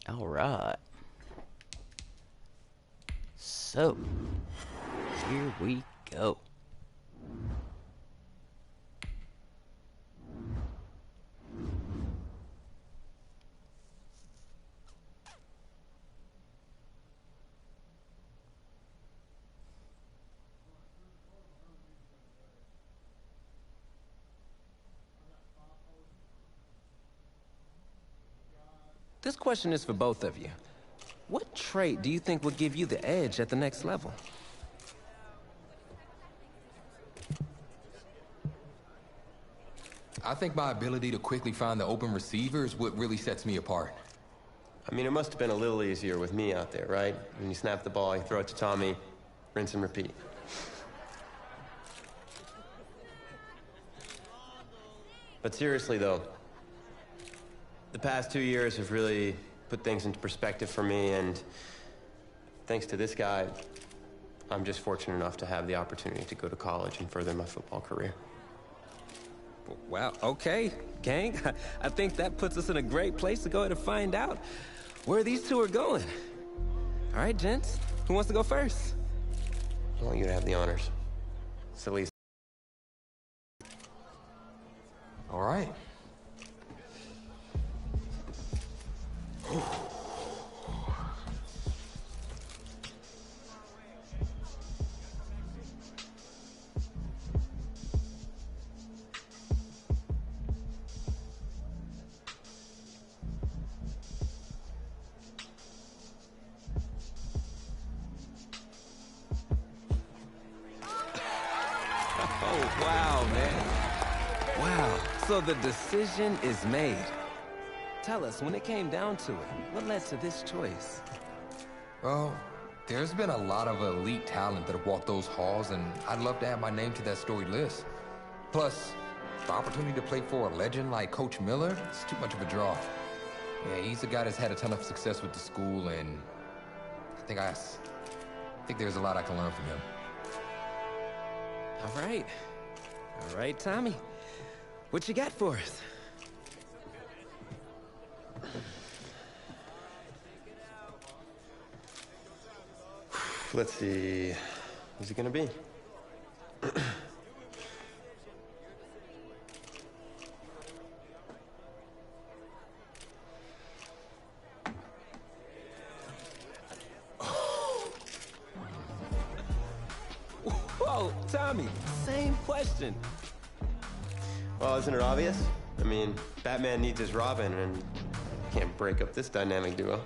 All right. So, here we go. This question is for both of you. What trait do you think would give you the edge at the next level? I think my ability to quickly find the open receiver is what really sets me apart. I mean, it must have been a little easier with me out there, right? When you snap the ball, you throw it to Tommy, rinse and repeat. But seriously, though, the past 2 years have really put things into perspective for me, and thanks to this guy, I'm just fortunate enough to have the opportunity to go to college and further my football career. Well, okay, gang. I think that puts us in a great place to go ahead and find out where these two are going. All right, gents, who wants to go first? I want you to have the honors. It's the least. All right. Oh, wow, man. Wow, so the decision is made. Tell us, when it came down to it, what led to this choice? Well, there's been a lot of elite talent that have walked those halls, and I'd love to add my name to that storied list. Plus, the opportunity to play for a legend like Coach Miller is too much of a draw. Yeah, he's a guy that's had a ton of success with the school, and I think there's a lot I can learn from him. All right. All right, Tommy. What you got for us? Let's see. Who's it gonna be? Whoa, Tommy, same question. Well, isn't it obvious? I mean, Batman needs his Robin, and can't break up this dynamic duo.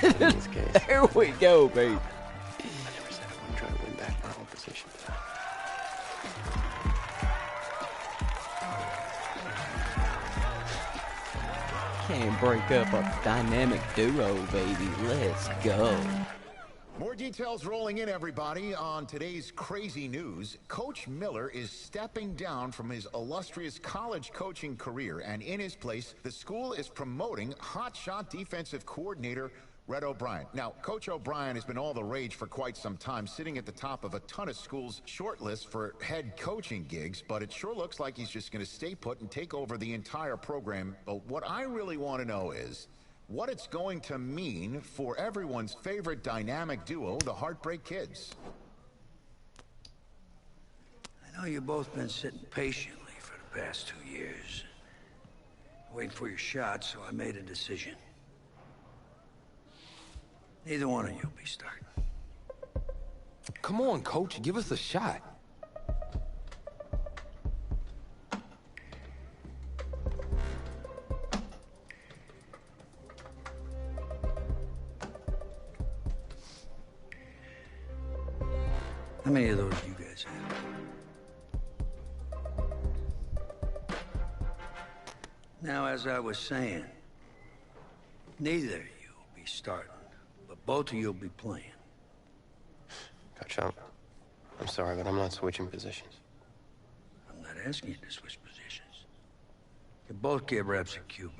In this case, There we go, baby. I never said I wouldn't try to win back my whole position. Can't break up a dynamic duo, baby. Let's go. More details rolling in, everybody. On today's crazy news, Coach Miller is stepping down from his illustrious college coaching career, and in his place, the school is promoting hotshot defensive coordinator Red O'Brien. Now, Coach O'Brien has been all the rage for quite some time, sitting at the top of a ton of schools' shortlists for head coaching gigs, but it sure looks like he's just going to stay put and take over the entire program. But what I really want to know is what it's going to mean for everyone's favorite dynamic duo, the Heartbreak Kids. I know you've both been sitting patiently for the past 2 years, waiting for your shot, so I made a decision. Neither one of you will be starting. Come on, Coach, give us a shot. How many of those do you guys have? Now, as I was saying, neither of you will be starting, but both of you will be playing. Coach, I'm sorry, but I'm not switching positions. I'm not asking you to switch positions. You both get reps at QB.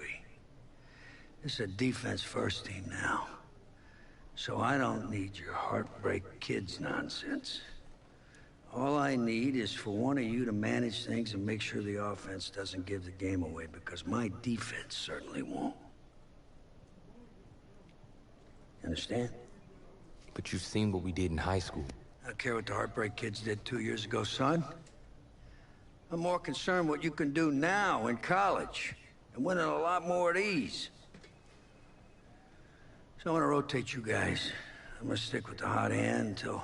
This is a defense-first team now, so I don't need your Heartbreak Kids nonsense. All I need is for one of you to manage things and make sure the offense doesn't give the game away, because my defense certainly won't. Understand? But you've seen what we did in high school. I don't care what the Heartbreak Kids did 2 years ago, son. I'm more concerned what you can do now in college and winning a lot more at ease. So I'm gonna rotate you guys. I'm gonna stick with the hot hand until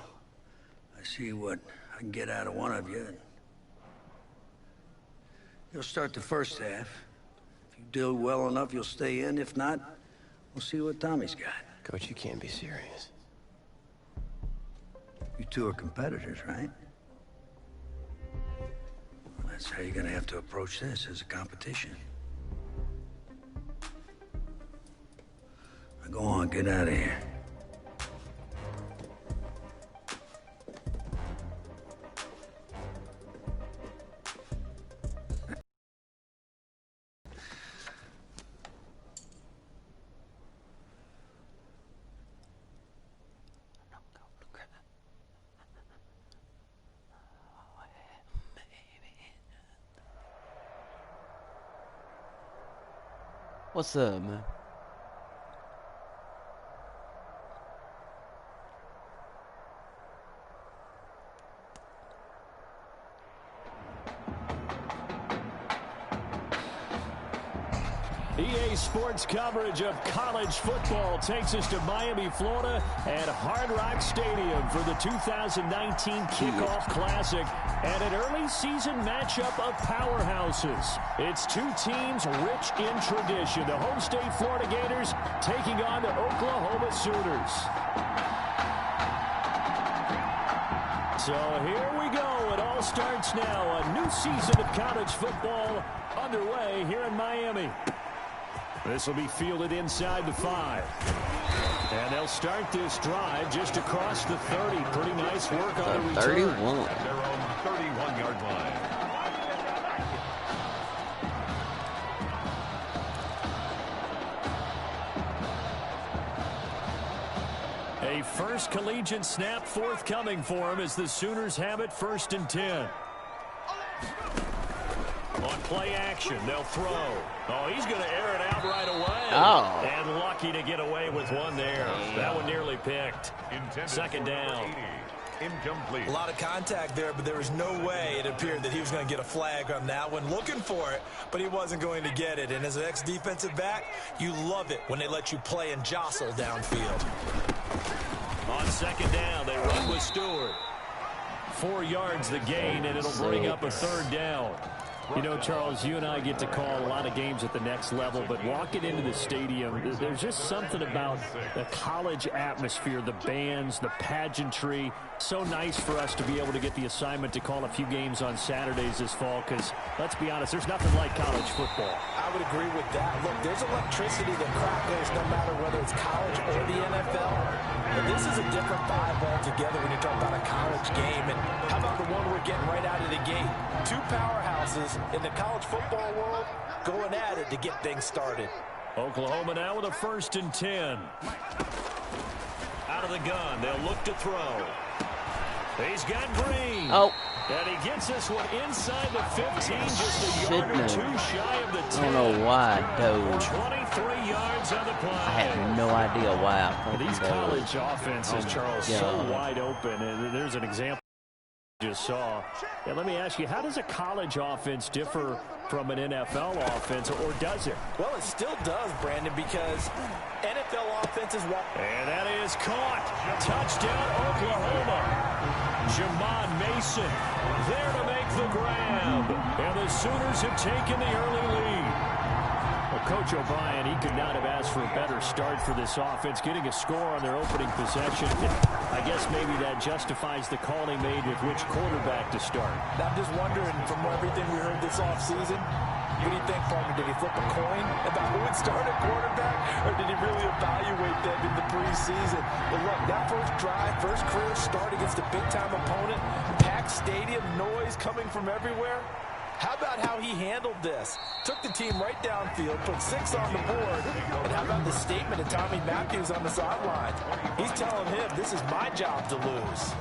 I see what I can get out of one of you. You'll start the first half. If you do well enough, you'll stay in. If not, we'll see what Tommy's got. Coach, you can't be serious. You two are competitors, right? Well, that's how you're gonna have to approach this, as a competition. Now go on, get out of here. What's up, man? EA Sports coverage of college football takes us to Miami, Florida at Hard Rock Stadium for the 2019 Kickoff Classic and an early season matchup of powerhouses. It's two teams rich in tradition. The home state Florida Gators taking on the Oklahoma Sooners. So here we go. It all starts now. A new season of college football underway here in Miami. This will be fielded inside the 5. And they'll start this drive just across the 30. Pretty nice work on the return. 31. At their own 31-yard line. A first collegiate snap forthcoming for him as the Sooners have it 1st and 10. On play action, they'll throw. Oh, he's going to air it out right away. Oh. And lucky to get away with one there. That one nearly picked. Second down. Incomplete. A lot of contact there, but there was no way it appeared that he was going to get a flag on that one. Looking for it, but he wasn't going to get it. And as an ex-defensive back, you love it when they let you play and jostle downfield. On second down, they run with Stewart. 4 yards the gain, and it'll bring up a 3rd down. You know, Charles, you and I get to call a lot of games at the next level, but walking into the stadium, there's just something about the college atmosphere, the bands, the pageantry. So nice for us to be able to get the assignment to call a few games on Saturdays this fall because, let's be honest, there's nothing like college football. I would agree with that. Look, there's electricity that crackles no matter whether it's college or the NFL. But this is a different vibe altogether when you talk about a college game. And how about the one we're getting right out of the gate? 2 powerhouses in the college football world going at it to get things started. Oklahoma now with a 1st and 10. Out of the gun, they'll look to throw. He's got Green. Oh. And he gets this one inside the 15, just a yard or 2 shy of the 10. I don't know why I dove. 23 yards on the play. I had no idea why I fucking These dove. college offenses, Charles, so God. wide open. And there's an example you just saw. And let me ask you, how does a college offense differ from an NFL offense, or does it? Well, it still does, Brandon, because NFL offenses walk. And that is caught. Touchdown, Oklahoma. Jamon Mason there to make the grab. And the Sooners have taken the early lead. Well, Coach O'Brien, he could not have asked for a better start for this offense, getting a score on their opening possession. I guess maybe that justifies the call he made with which quarterback to start. I'm just wondering, from everything we heard this offseason, what do you think, partner? Did he flip a coin about who would start at quarterback, or did he really evaluate them in the preseason? But look, that first drive, first career start against a big-time opponent, packed stadium, noise coming from everywhere. How about how he handled this? Took the team right downfield, put 6 on the board, and how about the statement of Tommy Matthews on the sideline? He's telling him, this is my job to lose.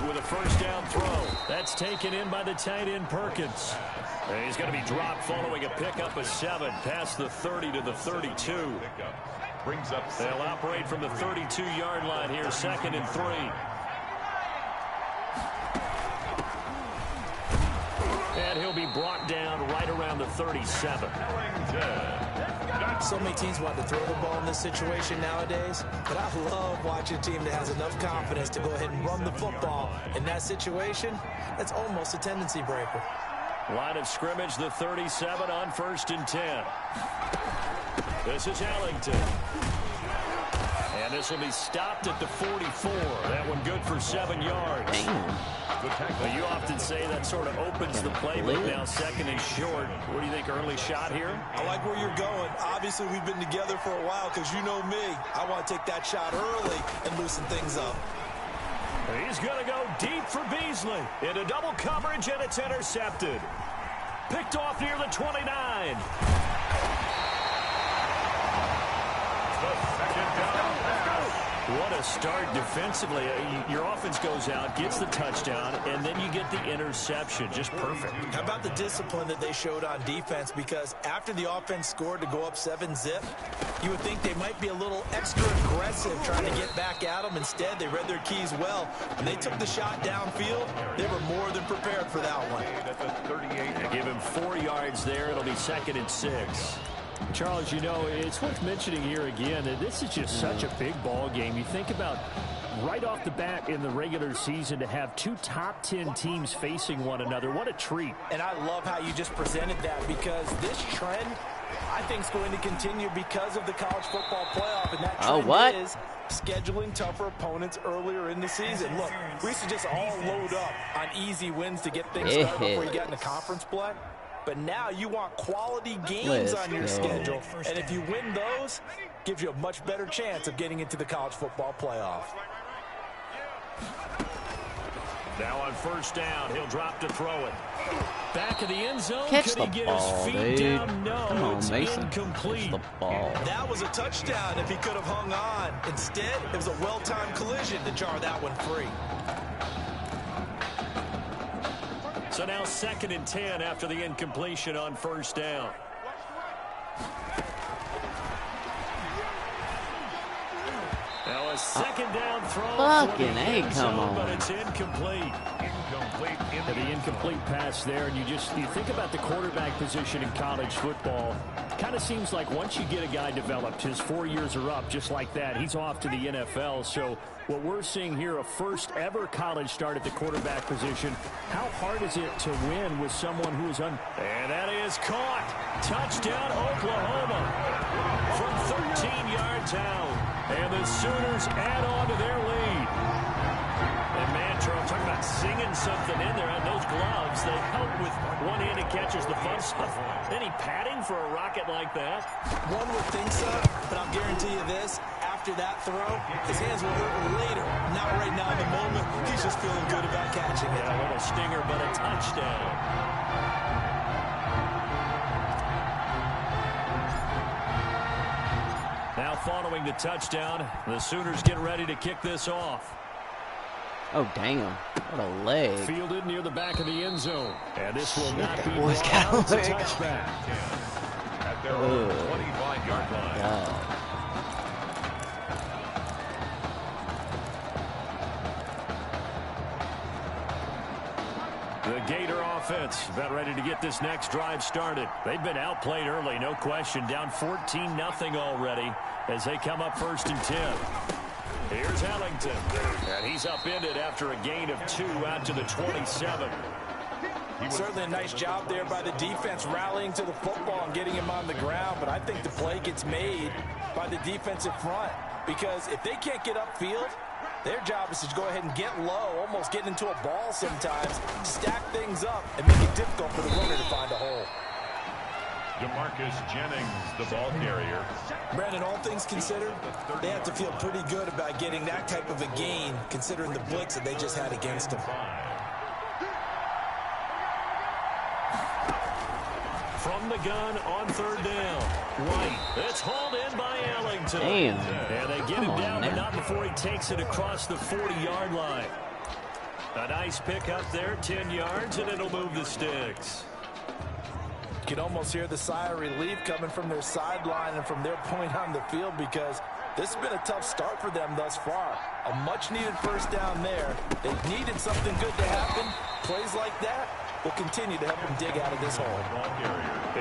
with a first down throw. That's taken in by the tight end Perkins. And he's going to be dropped following a pickup of 7 past the 30 to the 32. They'll operate from the 32-yard line here, 2nd and 3. And he'll be brought down right around the 37. So many teams want to throw the ball in this situation nowadays, but I love watching a team that has enough confidence to go ahead and run the football. In that situation, that's almost a tendency breaker. Line of scrimmage, the 37 on 1st and 10. This is Ellington. And this will be stopped at the 44. That one good for 7 yards. Damn. Well, you often say that sort of opens the playbook. Now 2nd and short. What do you think, early shot here? I like where you're going. Obviously, we've been together for a while because you know me. I want to take that shot early and loosen things up. He's going to go deep for Beasley. Into double coverage, and it's intercepted. Picked off near the 29. What a start defensively. Your offense goes out, gets the touchdown, and then you get the interception. Just perfect. How about the discipline that they showed on defense? Because after the offense scored to go up 7-zip, you would think they might be a little extra aggressive trying to get back at them. Instead, they read their keys well. When they took the shot downfield, they were more than prepared for that one. They give him 4 yards there. It'll be 2nd and 6. Charles, you know, it's worth mentioning here again that this is just such a big ball game. You think about right off the bat in the regular season to have 2 top 10 teams facing one another. What a treat. And I love how you just presented that, because this trend, I think, is going to continue because of the college football playoff. And that trend is scheduling tougher opponents earlier in the season. Look, we used to just all load up on easy wins to get things started before you get into conference play. But now you want quality games on your schedule. And if you win those, gives you a much better chance of getting into the college football playoff. Now on 1st down, he'll drop to throw it. Back of the end zone. Catch Could the he get ball, his feet dude. down? No, Come on, it's Mason. incomplete. Catch the ball. That was a touchdown if he could have hung on. Instead, it was a well-timed collision to jar that one free. So now 2nd and 10 after the incompletion on 1st down. Now a 2nd down throw. Fucking A, come on. But it's incomplete. The incomplete pass there, and you think about the quarterback position in college football. Kind of seems like once you get a guy developed, his 4 years are up, just like that. He's off to the NFL. So what we're seeing here, a first ever college start at the quarterback position. How hard is it to win with someone who is And that is caught. Touchdown, Oklahoma. From 13 yards out. And the Sooners add on to their lead. And man, Charles, talking about singing something in there on those gloves. They help with one-handed catches, the fun stuff. Any padding for a rocket like that? One would think so, but I'll guarantee you this. After that throw, his hands will hurt later. Not right now in the moment. He's just feeling good about catching it. Yeah, a little stinger, but a touchdown. Now following the touchdown, the Sooners get ready to kick this off. Oh, damn. What a leg. Fielded near the back of the end zone. And this will not be boy's brought got a out. It's a leg. touchback. At their own 25-yard line. God. The Gator offense about ready to get this next drive started. They've been outplayed early, no question. Down 14-0 already as they come up 1st and 10. Here's Ellington. And he's upended after a gain of 2 out to the 27. Certainly a nice job there by the defense rallying to the football and getting him on the ground. But I think the play gets made by the defensive front. Because if they can't get upfield, their job is to go ahead and get low, almost get into a ball sometimes, stack things up, and make it difficult for the runner to find a hole. DeMarcus Jennings, the ball carrier. Brandon, all things considered, they have to feel pretty good about getting that type of a gain, considering the blitz that they just had against them. From the gun on 3rd down. White. It's hauled in by Ellington. Damn. And they get him down, but not before he takes it across the 40-yard line. A nice pickup there, 10 yards, and it'll move the sticks. You can almost hear the sigh of relief coming from their sideline and from their point on the field, because this has been a tough start for them thus far. A much-needed first down there. They needed something good to happen. Plays like that will continue to help them dig out of this hole.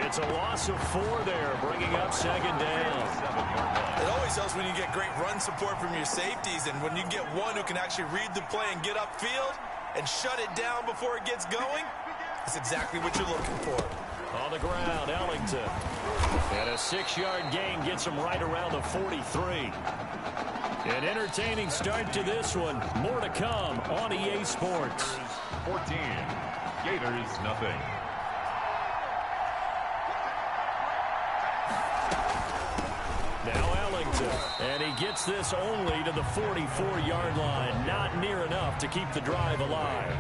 It's a loss of 4 there, bringing up second down. It always helps when you get great run support from your safeties, and when you get one who can actually read the play and get upfield and shut it down before it gets going, that's exactly what you're looking for. On the ground, Ellington. And a 6-yard gain gets him right around the 43. An entertaining start to this one. More to come on EA Sports. 14. Gators, nothing. Now Ellington, and he gets this only to the 44-yard line. Not near enough to keep the drive alive.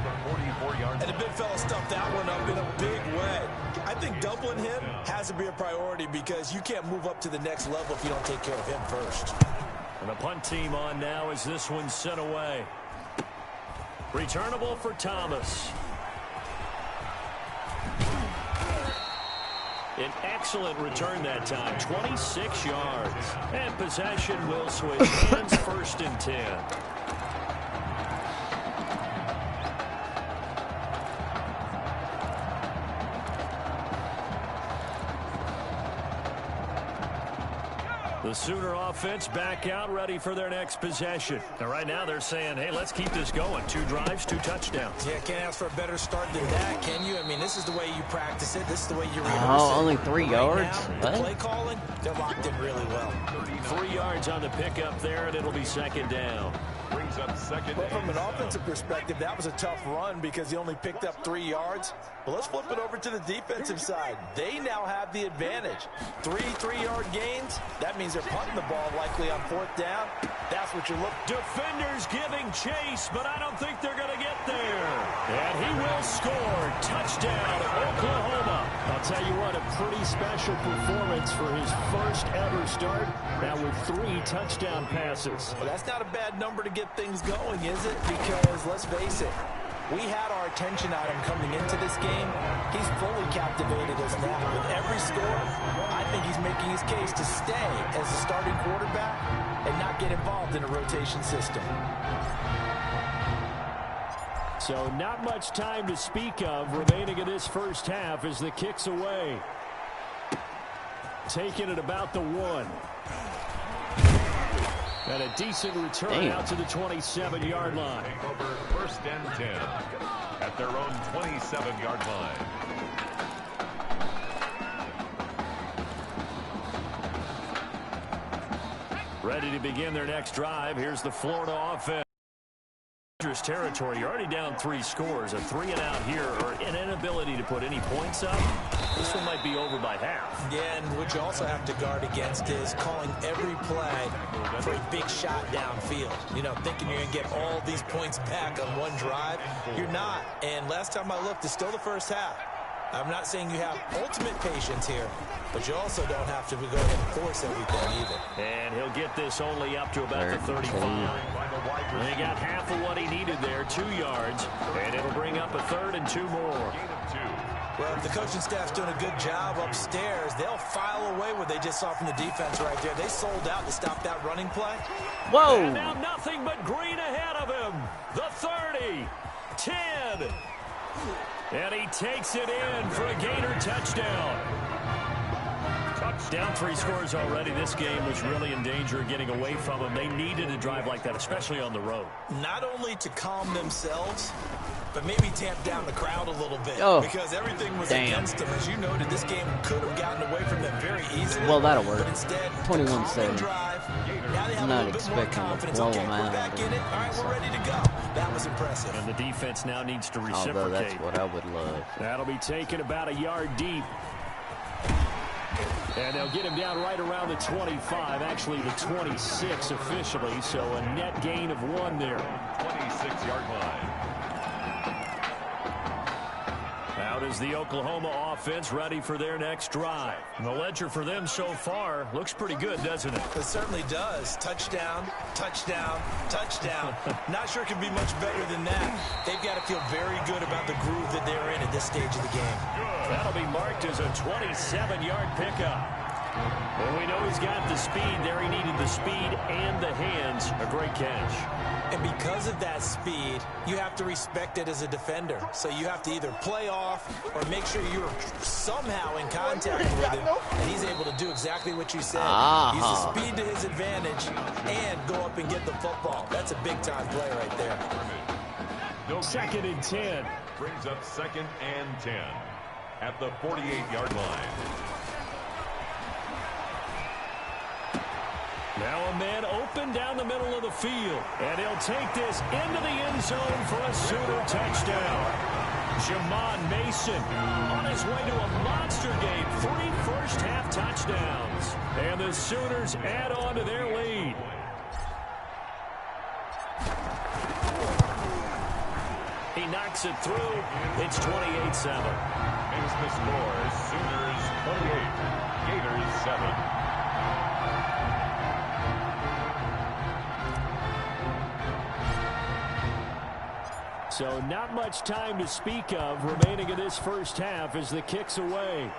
44 yards. And the big fella stuffed that one up in a big way. I think doubling him has to be a priority, because you can't move up to the next level if you don't take care of him first. And the punt team on now as this one's sent away. Returnable for Thomas. An excellent return that time, 26 yards. And possession will switch hands, 1st and 10. The Sooner offense back out, ready for their next possession. And right now they're saying, hey, let's keep this going. 2 drives, 2 touchdowns. Yeah, can't ask for a better start than that, can you? I mean, this is the way you practice it. This is the way you rehearse it. Oh, only 3 yards? Now, the play calling, they're locked in really well. 3 yards on the pickup there, and it'll be second down. Brings up second. But from an offensive perspective, that was a tough run because he only picked up 3 yards. But let's flip it over to the defensive side. They now have the advantage. 3 3-yard gains. That means they're punting the ball likely on 4th down. That's what you're looking. Defenders giving chase, but I don't think they're going to get there. And he will score. Touchdown, Oklahoma. I'll tell you what, a pretty special performance for his first ever start. Now with 3 touchdown passes. Well, that's not a bad number to get things going, is it? Because let's face it, we had our attention on him coming into this game. He's fully captivated us now. With every score, I think he's making his case to stay as the starting quarterback and not get involved in a rotation system. So not much time to speak of remaining in this first half as the kick's away. Taking it about the 1. And a decent return out to the 27-yard line. Over 1st and 10 at their own 27-yard line. Ready to begin their next drive. Here's the Florida offense. Dangerous territory. You're already down 3 scores. A 3-and-out here, or an inability to put any points up. This one might be over by half. Yeah, and what you also have to guard against is calling every play for a big shot downfield. You know, thinking you're going to get all these points back on one drive. You're not. And last time I looked, it's still the first half. I'm not saying you have ultimate patience here, but you also don't have to go ahead and force everything either. And he'll get this only up to about the 35. They got half of what he needed there, 2 yards, and it'll bring up a 3rd and 2 more. Well, if the coaching staff's doing a good job upstairs, they'll file away what they just saw from the defense right there. They sold out to stop that running play. Whoa! And now nothing but green ahead of him. The 30, 10. And he takes it in for a Gator touchdown. Down 3 scores already. This game was really in danger of getting away from them. They needed a drive like that, especially on the road. Not only to calm themselves, but maybe tamp down the crowd a little bit. Because everything was against them. As you noted, this game could have gotten away from them very easily. Well, that'll work. But instead, 21-7. Now they have I'm a not little bit more expecting confidence. to blow Okay, them we're out. back in it. All right, we're ready to go. That was impressive. And the defense now needs to reciprocate. Although that's what I would love. That'll be taken about a yard deep. And they'll get him down right around the 25, actually the 26 officially, so a net gain of 1 there. 26-yard line. Out is the Oklahoma offense ready for their next drive. And the ledger for them so far looks pretty good, doesn't it? It certainly does. Touchdown, touchdown, touchdown. Not sure it can be much better than that. They've got to feel very good about the groove that they're in at this stage of the game. That'll be marked as a 27-yard pickup. And we know he's got the speed there. He needed the speed and the hands. A great catch. And because of that speed, you have to respect it as a defender. So you have to either play off or make sure you're somehow in contact with him. And he's able to do exactly what you said. Use the speed to his advantage and go up and get the football. That's a big-time play right there. Second and 10. Brings up 2nd and 10 at the 48-yard line. Now a man open down the middle of the field. And he'll take this into the end zone for a Sooner touchdown. Jamon Mason on his way to a monster game. 3 first-half touchdowns. And the Sooners add on to their lead. He knocks it through. It's 28-7. Makes the score Sooners 28, Gators 7. So not much time to speak of remaining in this first half as the kick's away.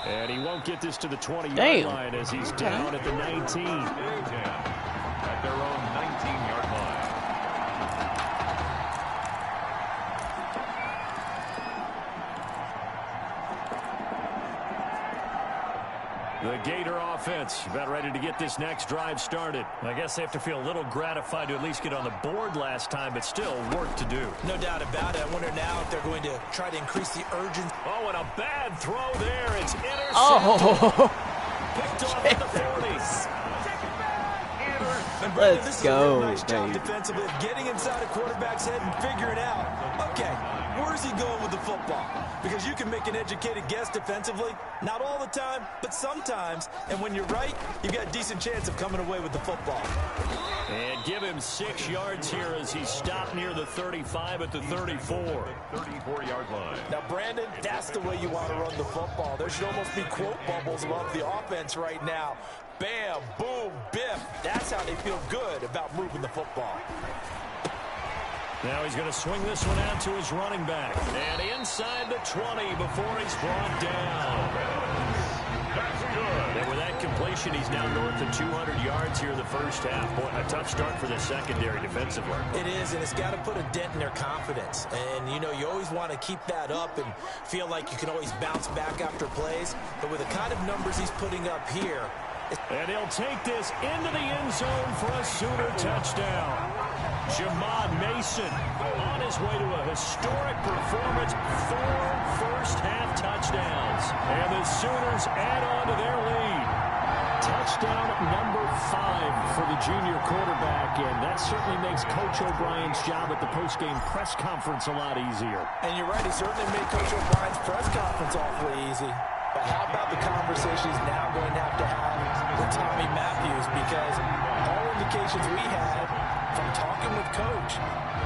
And he won't get this to the 20-yard line as he's down at the 19. At their own 19-yard line. The Gator offense about ready to get this next drive started. I guess they have to feel a little gratified to at least get on the board last time, but still work to do. No doubt about it. I wonder now if they're going to try to increase the urgency. Oh, and a bad throw there. It's intercepted. Oh, Picked off at the 40s. And Brandon, let's go, this is a real nice job baby. defensively of getting inside a quarterback's head and figuring out, okay, where's he going with the football? Because you can make an educated guess defensively, not all the time, but sometimes. And when you're right, you've got a decent chance of coming away with the football. And give him 6 yards here as he stopped near the 35 at the 34. 34-yard line. Now, Brandon, that's the way you want to run the football. There should almost be quote bubbles above the offense right now. Bam, boom, biff. That's how they feel good about moving the football. Now he's going to swing this one out to his running back. And inside the 20 before he's brought down. That's good. And with that completion, he's now north of 200 yards here in the first half. Boy, a tough start for the secondary defensively. It is, and it's got to put a dent in their confidence. And, you know, you always want to keep that up and feel like you can always bounce back after plays. But with the kind of numbers he's putting up here, and he'll take this into the end zone for a Sooner touchdown. Jamon Mason on his way to a historic performance. 4 first-half touchdowns. And the Sooners add on to their lead. Touchdown number 5 for the junior quarterback, and that certainly makes Coach O'Brien's job at the postgame press conference a lot easier. And you're right, he certainly made Coach O'Brien's press conference awfully easy. But how about the conversation he's now going to have with Tommy Matthews? Because all indications we had from talking with Coach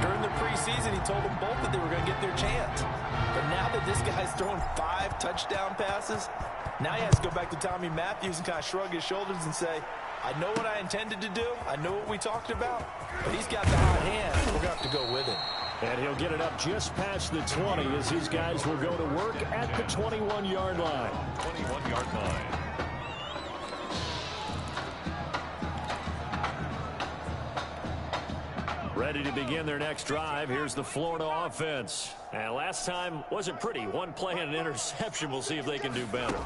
during the preseason, he told them both that they were going to get their chance. But now that this guy's throwing 5 touchdown passes, now he has to go back to Tommy Matthews and kind of shrug his shoulders and say, I know what I intended to do. I know what we talked about. But he's got the hot hand. We're going to have to go with it. And he'll get it up just past the 20 as these guys will go to work at the 21-yard line. 21-yard line. Ready to begin their next drive. Here's the Florida offense. And last time wasn't pretty. 1 play and an interception. We'll see if they can do better.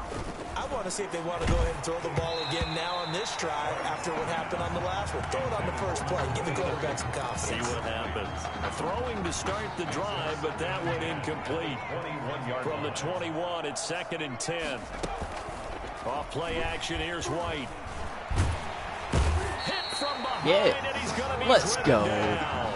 I want to see if they want to go ahead and throw the ball again now on this drive after what happened on the last one. Throw it on the first play. Give the quarterback some confidence. See what happens. Throwing to start the drive, but that one incomplete. 21-yard From the 21, it's 2nd and 10. Off play action. Here's White. Hit from behind, and he's going to be let's go. down.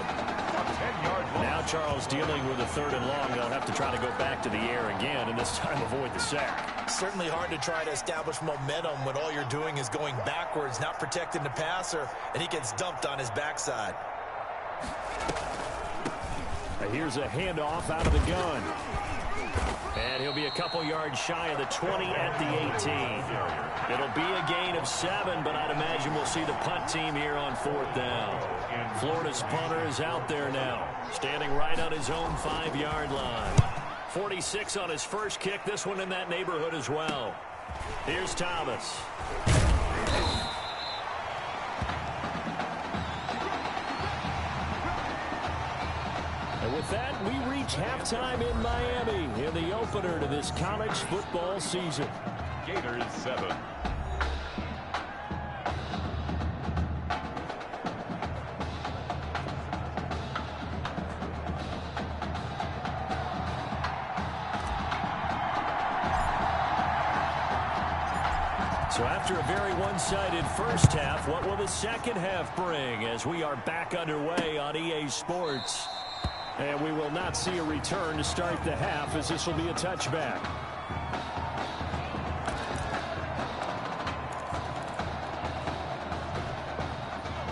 Now Charles dealing with a 3rd and long. They'll have to try to go back to the air again, and this time avoid the sack. Certainly hard to try to establish momentum when all you're doing is going backwards, not protecting the passer, and he gets dumped on his backside. Here's a handoff out of the gun. And he'll be a couple yards shy of the 20 at the 18. It'll be a gain of 7, but I'd imagine we'll see the punt team here on 4th down. Florida's punter is out there now, standing right on his own 5-yard line. 46 on his first kick, this one in that neighborhood as well. Here's Thomas. And with that, we reach halftime in Miami in the opener to this college football season. Gators 7. So after a very one-sided first half, what will the second half bring as we are back underway on EA Sports? And we will not see a return to start the half, as this will be a touchback.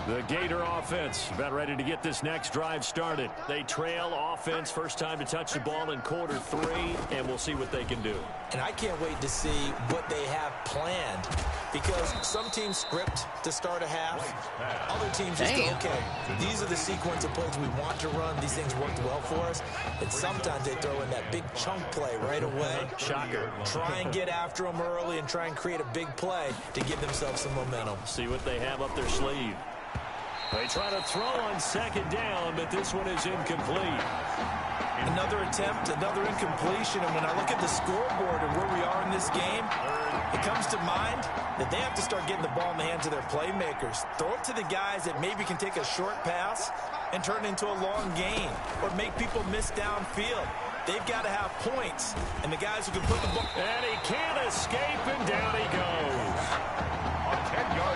The Gator offense about ready to get this next drive started. They trail offense, first time to touch the ball in quarter 3, and we'll see what they can do. And I can't wait to see what they have planned, because some teams script to start a half. Other teams just go, okay, these are the sequence of plays we want to run. These things worked well for us. And sometimes they throw in that big chunk play right away. Shocker. Try and get after them early and try and create a big play to give themselves some momentum. See what they have up their sleeve. They try to throw on second down, but this one is incomplete. Another attempt, another incompletion. And when I look at the scoreboard and where we are in this game, it comes to mind that they have to start getting the ball in the hands of their playmakers. Throw it to the guys that maybe can take a short pass and turn it into a long gain or make people miss downfield. They've got to have points, and the guys who can put the ball... And he can't escape, and down he goes.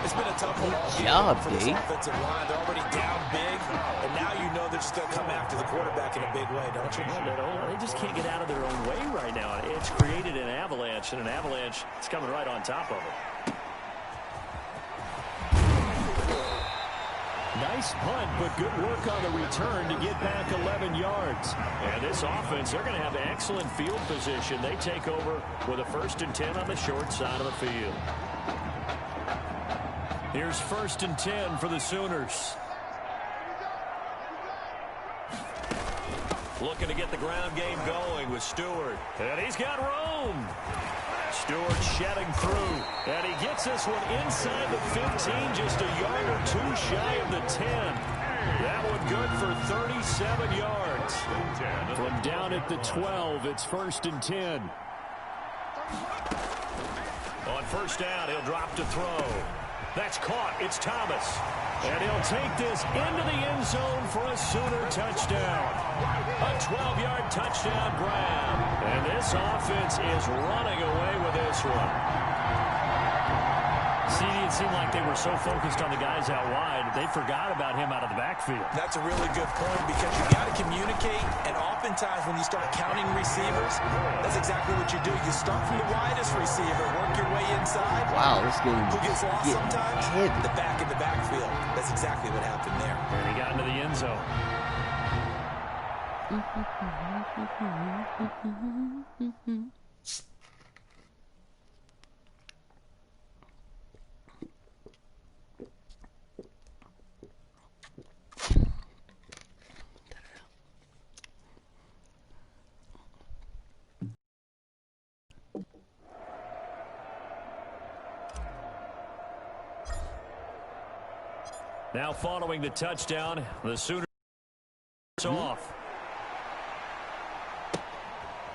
It's been a tough one Good job, for this offensive line. They're already down big, and now you know they're just going to come after the quarterback in a big way, don't you? They just can't get out of their own way right now. It's created an avalanche, and an avalanche is coming right on top of it. Nice punt, but good work on the return to get back 11 yards. And this offense, they're going to have excellent field position. They take over with a 1st and 10 on the short side of the field. Here's 1st and 10 for the Sooners. Looking to get the ground game going with Stewart. And he's got room. Stewart shedding through. And he gets this one inside the 15, just a yard or 2 shy of the 10. That one good for 37 yards. From down at the 12, it's 1st and 10. On 1st down, he'll drop to throw. That's caught. It's Thomas. And he'll take this into the end zone for a Sooner touchdown. A 12-yard touchdown grab. And this offense is running away with this one. See, it seemed like they were so focused on the guys out wide, they forgot about him out of the backfield. That's a really good point, because you got to communicate, and oftentimes when you start counting receivers, that's exactly what you do. You start from the widest receiver, work your way inside. Wow, this game Who gets lost sometimes? heavy. The back in the backfield. That's exactly what happened there. And he got into the end zone. Now following the touchdown, the Sooners off.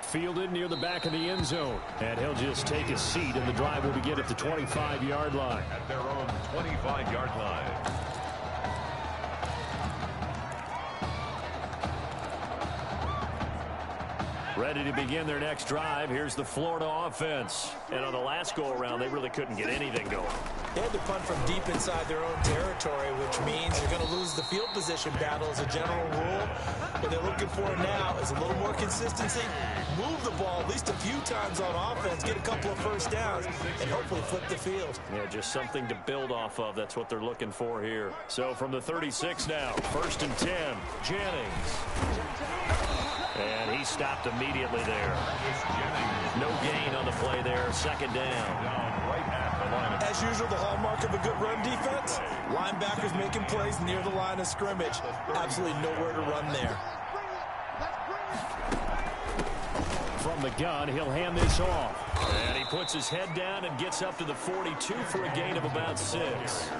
Fielded near the back of the end zone. And he'll just take a seat, and the drive will begin at the 25-yard line. At their own 25-yard line. Ready to begin their next drive. Here's the Florida offense. And on the last go-around, they really couldn't get anything going. They had to punt from deep inside their own territory, which means they're going to lose the field position battle as a general rule. What they're looking for now is a little more consistency. Move the ball at least a few times on offense, get a couple of 1st downs, and hopefully flip the field. Yeah, just something to build off of. That's what they're looking for here. So from the 36 now, 1st and 10, Jennings. stopped immediately there. No gain on the play there. Second down. As usual, the hallmark of a good run defense, linebackers making plays near the line of scrimmage. Absolutely nowhere to run there. From the gun, he'll hand this off. And he puts his head down and gets up to the 42 for a gain of about 6.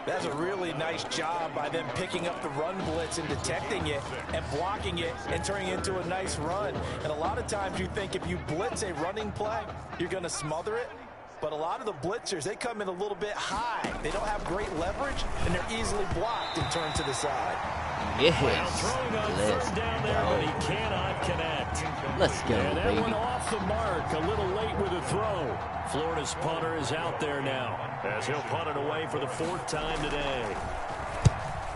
That's a really nice job by them picking up the run blitz and detecting it and blocking it and turning it into a nice run. And a lot of times you think if you blitz a running play, you're going to smother it. But a lot of the blitzers, they come in a little bit high. They don't have great leverage, and they're easily blocked and turned to the side. Yes. Well, throwing on third down there, but he cannot connect. Let's go, and that baby. went off the mark a little late with the throw. Florida's punter is out there now as he'll punt it away for the 4th time today.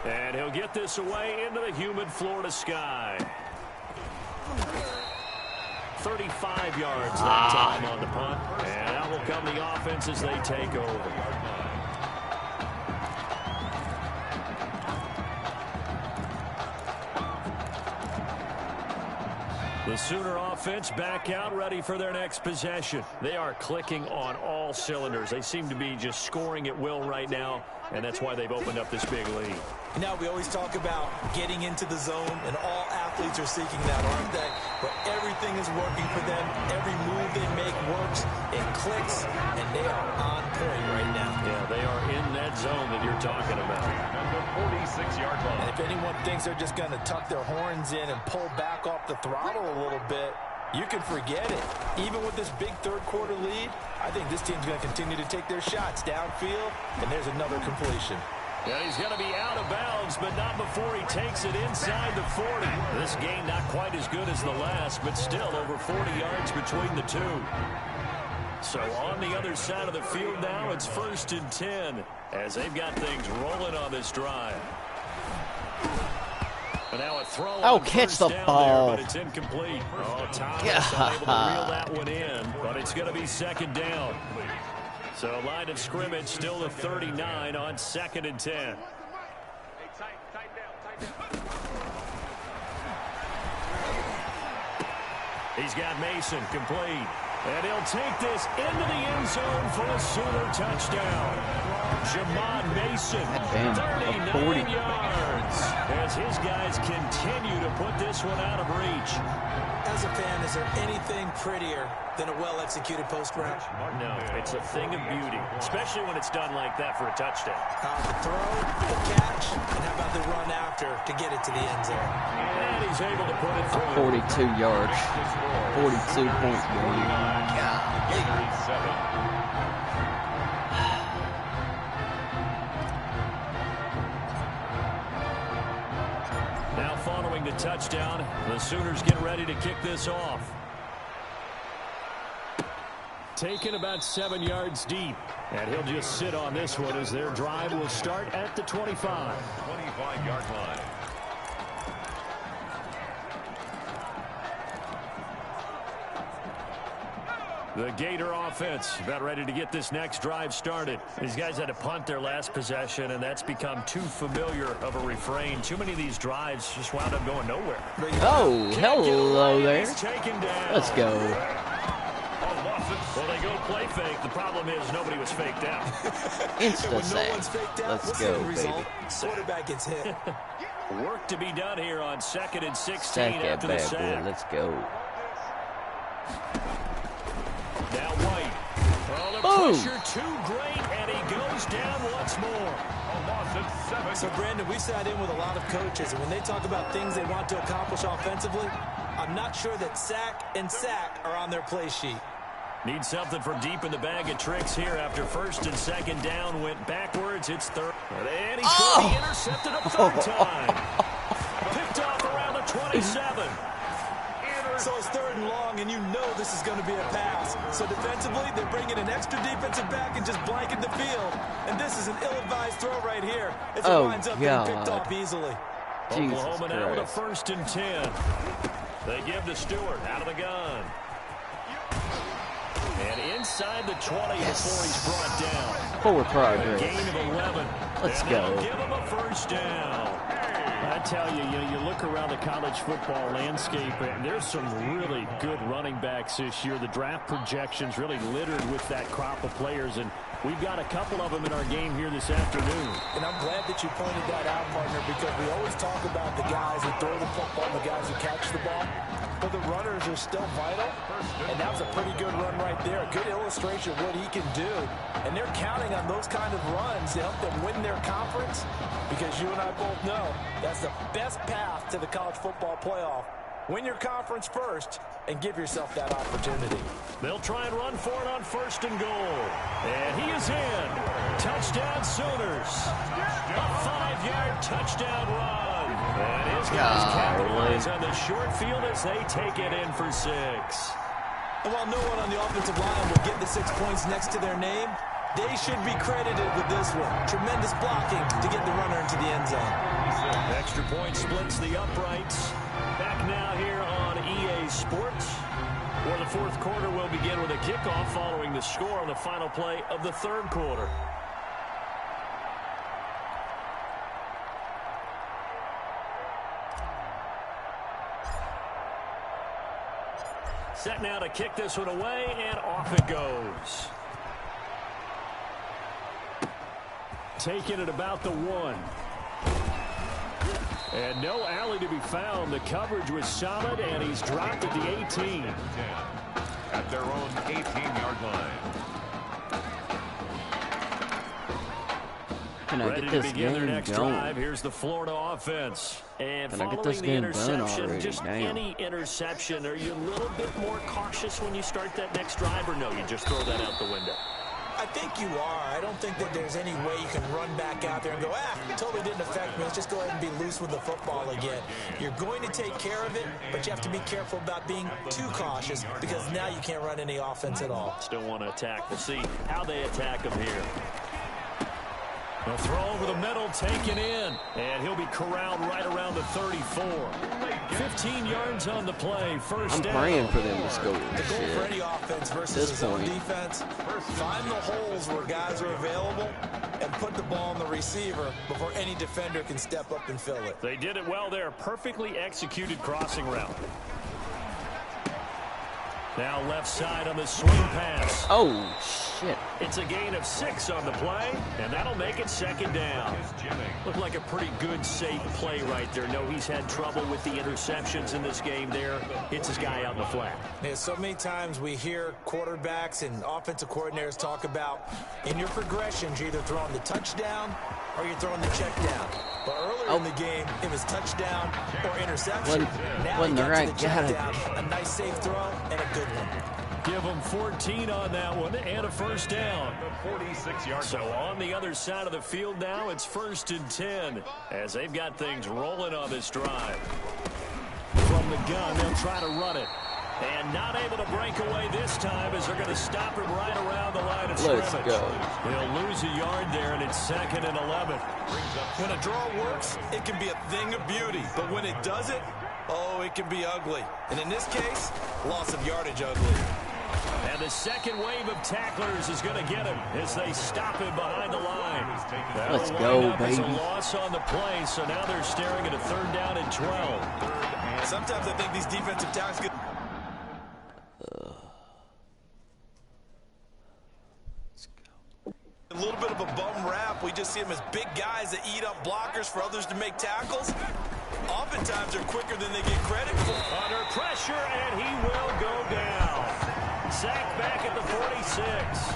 And he'll get this away into the humid Florida sky. 35 yards that time on the punt. And out will come the offense as they take over. The Sooner offense back out, ready for their next possession. They are clicking on all cylinders. They seem to be just scoring at will right now, and that's why they've opened up this big lead. Now, we always talk about getting into the zone, and all athletes are seeking that, aren't they? But everything is working for them. Every move they make works. It clicks, and they are on point right now. Yeah, they are in that zone that you're talking about. At the 46-yard line. And if anyone thinks they're just going to tuck their horns in and pull back off the throttle a little bit, you can forget it. Even with this big third-quarter lead, I think this team's going to continue to take their shots downfield, and there's another completion. Yeah, he's going to be out of bounds, but not before he takes it inside the 40. This game not quite as good as the last, but still over 40 yards between the two. So on the other side of the field now, it's 1st and 10 as they've got things rolling on this drive. But now a throw on catch the down ball. there, but it's incomplete. Oh, Thomas unable to reel that one in, but it's going to be 2nd down. So line of scrimmage still the 39 on 2nd and 10. He's got Mason complete. And he'll take this into the end zone for a Sooner touchdown. Jamon Mason, 39 yards, as his guys continue to put this one out of reach. As a fan, is there anything prettier than a well-executed post route? No, it's a thing of beauty, especially when it's done like that for a touchdown. The throw, the catch, and how about the run after to get it to the end zone? And he's able to put it through. 42 yards. 42 points, baby. Now following the touchdown, the Sooners get ready to kick this off. Taken about 7 yards deep. And he'll just sit on this one as their drive will start at the 25. 25-yard line. The Gator offense about ready to get this next drive started. These guys had to punt their last possession, and that's become too familiar of a refrain. Too many of these drives just wound up going nowhere. Oh, hello there. Let's go. Well, they go play fake. The problem is nobody was faked out. Insta-sack. Let's go, baby. Quarterback gets hit. Work to be done here on 2nd and 16 Sack that after the bad sack. boy. Let's go. Now White. Oh, the Boom. pressure too great, and he goes down once more. A loss of 7. So, Brandon, we sat in with a lot of coaches, and when they talk about things they want to accomplish offensively, I'm not sure that sack and sack are on their play sheet. Need something from deep in the bag of tricks here after 1st and 2nd down. Went backwards. It's 3rd. And he's going to be intercepted a 3rd time. Picked off around the 27. So it's 3rd and long, and you know this is going to be a pass. So defensively, they're bringing an extra defensive back and just blanket the field. And this is an ill-advised throw right here as it winds up being picked off easily. Oklahoma now with a 1st and 10. They give to Stewart out of the gun. And inside the 20 before he's brought down. Forward progress. A gain of 11. Let's and go. Give him a 1st down. A tell you, you look around the college football landscape, and there's some really good running backs this year. The draft projections really littered with that crop of players, and we've got a couple of them in our game here this afternoon. And I'm glad that you pointed that out, partner, because we always talk about the guys who throw the football and the guys who catch the ball. But the runners are still vital, and that was a pretty good run right there. A good illustration of what he can do. And they're counting on those kind of runs to help them win their conference, because you and I both know that's the best path to the college football playoff. Win your conference first and give yourself that opportunity. They'll try and run for it on 1st and goal. And he is in. Touchdown Sooners. A 5-yard touchdown run. And his guys capitalize on the short field as they take it in for 6. And while no one on the offensive line will get the 6 points next to their name, they should be credited with this one. Tremendous blocking to get the runner into the end zone. Extra point splits the uprights. Back now here on EA Sports, where the 4th quarter will begin with a kickoff following the score on the final play of the 3rd quarter. Set now to kick this one away, and off it goes. Taking it about the 1. And no alley to be found. The coverage was solid, and he's dropped at the 18. At their own 18-yard line. Can I Ready get to this begin their game next going? drive. Here's the Florida offense. And Can I get following this the game done interception, already? just Damn. any interception, are you a little bit more cautious when you start that next drive, or no, you just throw that out the window? I think you are. I don't think that there's any way you can run back out there and go, it totally didn't affect me. Let's just go ahead and be loose with the football again. You're going to take care of it, but you have to be careful about being too cautious, because now you can't run any offense at all. Still want to attack. We'll see how they attack him here. The throw over the middle, taken in, and he'll be corralled right around the 34. 15 yards on the play, first down. I'm praying for them to score. The goal for any offense versus his own defense, find the holes where guys are available and put the ball on the receiver before any defender can step up and fill it. They did it well there. Perfectly executed crossing route. Now left side on the swing pass. Oh, shit. It's a gain of 6 on the play, and that'll make it 2nd down. Looked like a pretty good, safe play right there. No, he's had trouble with the interceptions in this game there. Hits his guy out in the flat. Yeah, so many times we hear quarterbacks and offensive coordinators talk about, in your progressions, you're either throwing the touchdown or you're throwing the check down. But earlier in the game, it was touchdown or interception. Now he got to the check down. A nice safe throw and a good one. Give him 14 on that one and a first down. 46-yard. So on the other side of the field now, it's 1st and 10 as they've got things rolling on this drive. From the gun, they'll try to run it. And not able to break away this time as they're going to stop him right around the line of scrimmage. Let's go. They'll lose a yard there, and it's 2nd and 11. When a draw works, it can be a thing of beauty. But when it doesn't, oh, it can be ugly. And in this case, loss of yardage ugly. And the second wave of tacklers is going to get him as they stop him behind the line. Let's go, baby. It's a loss on the play, so now they're staring at a 3rd down and 12. Sometimes I think these defensive tackles get... A little bit of a bum rap. We just see them as big guys that eat up blockers for others to make tackles. Oftentimes they're quicker than they get credit for. Under pressure, and he will go down. Sacked back at the 46.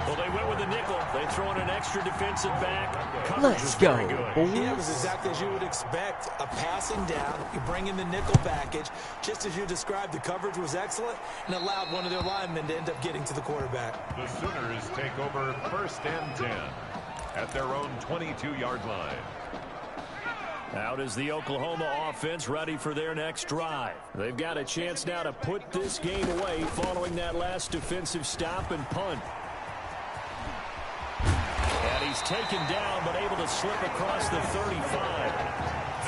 Well, they went with the nickel. They throw in an extra defensive back. Coverage was very good. Yeah, it was exactly as you would expect. A passing down. You bring in the nickel package. Just as you described, the coverage was excellent and allowed one of their linemen to end up getting to the quarterback. The Sooners take over 1st and 10 at their own 22-yard line. Out is the Oklahoma offense ready for their next drive. They've got a chance now to put this game away following that last defensive stop and punt. And he's taken down but able to slip across the 35.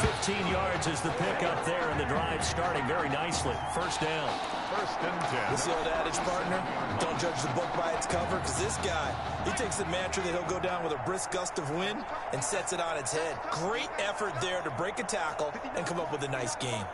15 yards is the pickup there in the drive. drive starting very nicely. First down. First and 10. This is the old adage, partner. Don't judge the book by its cover, because this guy, he takes the mantra that he'll go down with a brisk gust of wind and sets it on its head. Great effort there to break a tackle and come up with a nice game.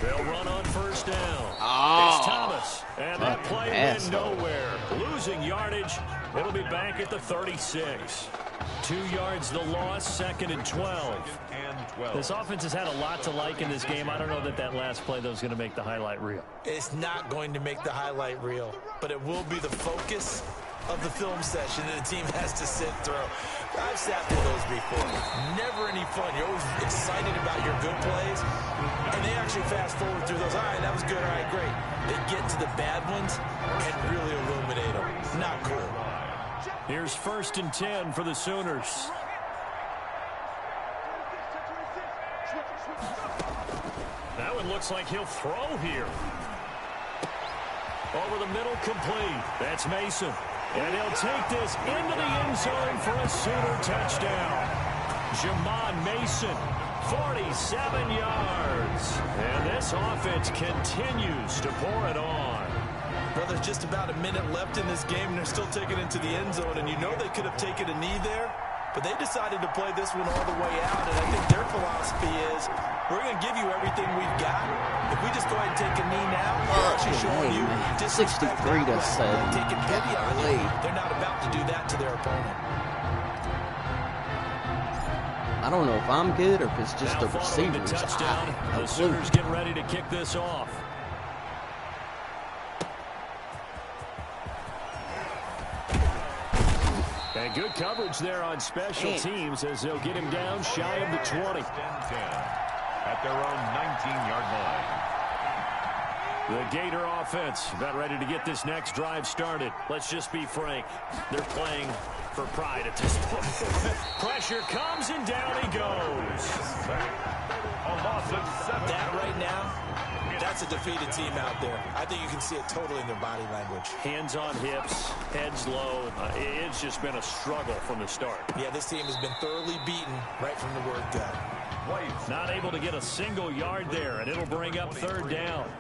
They'll run on first down. Oh. It's Thomas. And that play went nowhere. Losing yardage. It'll be back at the 36. 2 yards the loss, 2nd and 12. This offense has had a lot to like in this game. I don't know that that last play, though, is going to make the highlight reel. It's not going to make the highlight reel, but it will be the focus of the film session that the team has to sit through. I've sat through those before. Never any fun. You're always excited about your good plays, and they actually fast forward through those. All right, that was good. All right, great. They get to the bad ones and really illuminate them. Not cool. Here's 1st and 10 for the Sooners. Now it looks like he'll throw here. Over the middle, complete. That's Mason. And he'll take this into the end zone for a Sooner touchdown. Jamon Mason, 47 yards. And this offense continues to pour it on. Well, there's just about a minute left in this game, and they're still taking it to the end zone. And you know they could have taken a knee there, but they decided to play this one all the way out. And I think their philosophy is, we're going to give you everything we've got. If we just go ahead and take a knee now, we're actually showing you disrespect. 63 to 7. Taking pity on you. They're not about to do that to their opponent. I don't know if I'm good or if it's just the receivers. receivers. The touchdown. The Sooners getting ready to kick this off. And good coverage there on special teams as they'll get him down shy of the 20. At their own 19-yard line. The Gator offense about ready to get this next drive started. Let's just be frank. They're playing for pride at this point. Pressure comes and down he goes. A loss of 7. That right now, that's a defeated team out there. I think you can see it totally in their body language. Hands on hips, heads low. It's just been a struggle from the start. Yeah, this team has been thoroughly beaten right from the word go. Not able to get a single yard there, and it'll bring up 3rd down.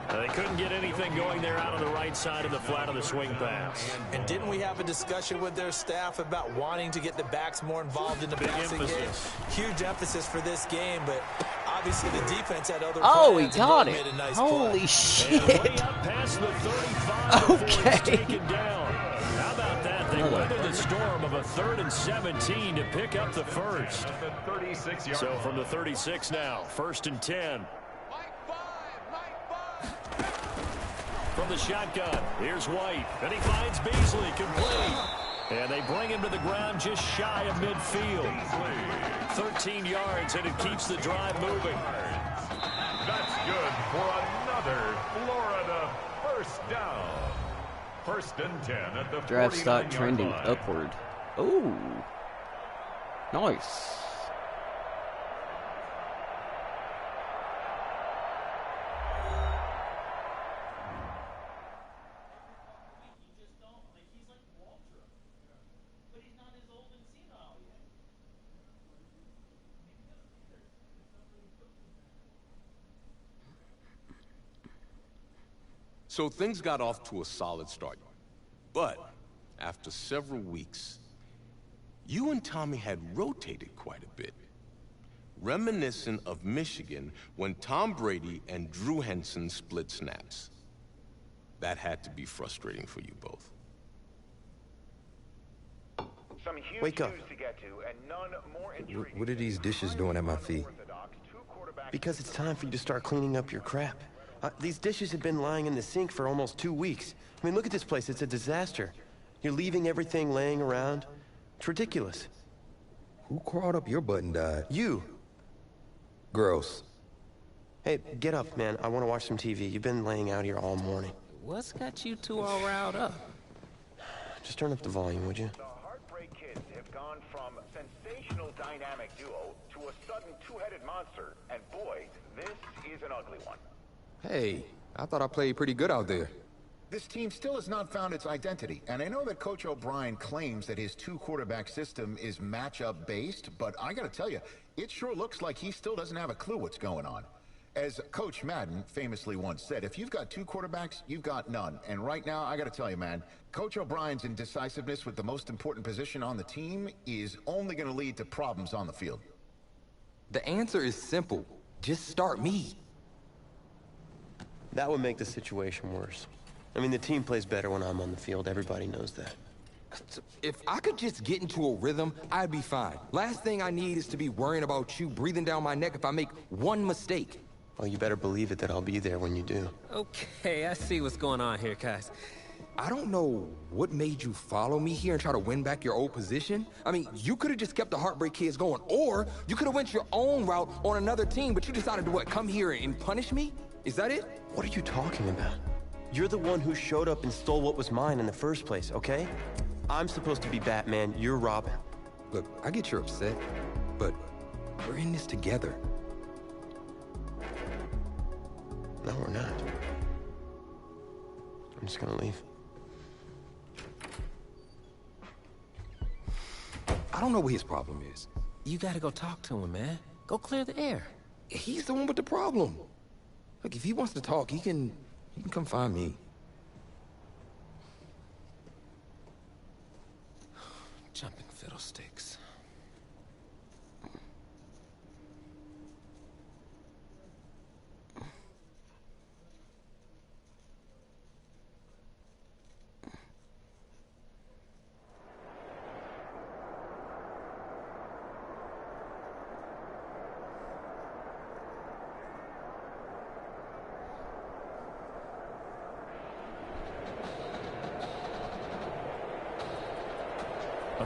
They couldn't get anything going there out on the right side of the flat of the swing pass. And didn't we have a discussion with their staff about wanting to get the backs more involved in the passing game? Huge emphasis for this game, but obviously the defense had other plans. He got it. Nice Holy play. shit. Way up past the 35 before it's taken down. How about that? They weathered the storm of a 3rd and 17 to pick up the first. So from the 36 now, 1st and 10. From the shotgun, here's White, and he finds Beasley complete. And they bring him to the ground just shy of midfield. 13 yards, and it keeps the drive moving. That's good for another Florida first down. 1st and 10 at the Drive start 49-yard trending line. upward. Oh, nice. So things got off to a solid start. But after several weeks, you and Tommy had rotated quite a bit. Reminiscent of Michigan when Tom Brady and Drew Henson split snaps. That had to be frustrating for you both. Some huge Wake up. news to get to, and none more intriguing. What are these dishes doing at my feet? Because it's time for you to start cleaning up your crap. These dishes have been lying in the sink for almost 2 weeks. I mean, look at this place. It's a disaster. You're leaving everything laying around. It's ridiculous. Who crawled up your butt and died? You. Gross. Hey, get up, man. I want to watch some TV. You've been laying out here all morning. What's got you two all riled up? Just turn up the volume, would you? The Heartbreak Kids have gone from sensational dynamic duo to a sudden two-headed monster, and boy, this is an ugly one. Hey, I thought I played pretty good out there. This team still has not found its identity, and I know that Coach O'Brien claims that his two-quarterback system is matchup-based, but I gotta tell you, it sure looks like he still doesn't have a clue what's going on. As Coach Madden famously once said, if you've got two quarterbacks, you've got none. And right now, I gotta tell you, man, Coach O'Brien's indecisiveness with the most important position on the team is only gonna lead to problems on the field. The answer is simple. Just start me. That would make the situation worse. I mean, the team plays better when I'm on the field. Everybody knows that. If I could just get into a rhythm, I'd be fine. Last thing I need is to be worrying about you breathing down my neck if I make one mistake. Well, you better believe it that I'll be there when you do. Okay, I see what's going on here, guys. I don't know what made you follow me here and try to win back your old position. I mean, you could have just kept the Heartbreak Kids going, or you could have went your own route on another team, but you decided to, what, come here and punish me? Is that it? What are you talking about? You're the one who showed up and stole what was mine in the first place, okay? I'm supposed to be Batman, you're Robin. Look, I get you're upset, but we're in this together. No, we're not. I'm just gonna leave. I don't know what his problem is. You gotta go talk to him, man. Go clear the air. He's the one with the problem. Look, if he wants to talk, he can come find me. Jumping fiddlesticks.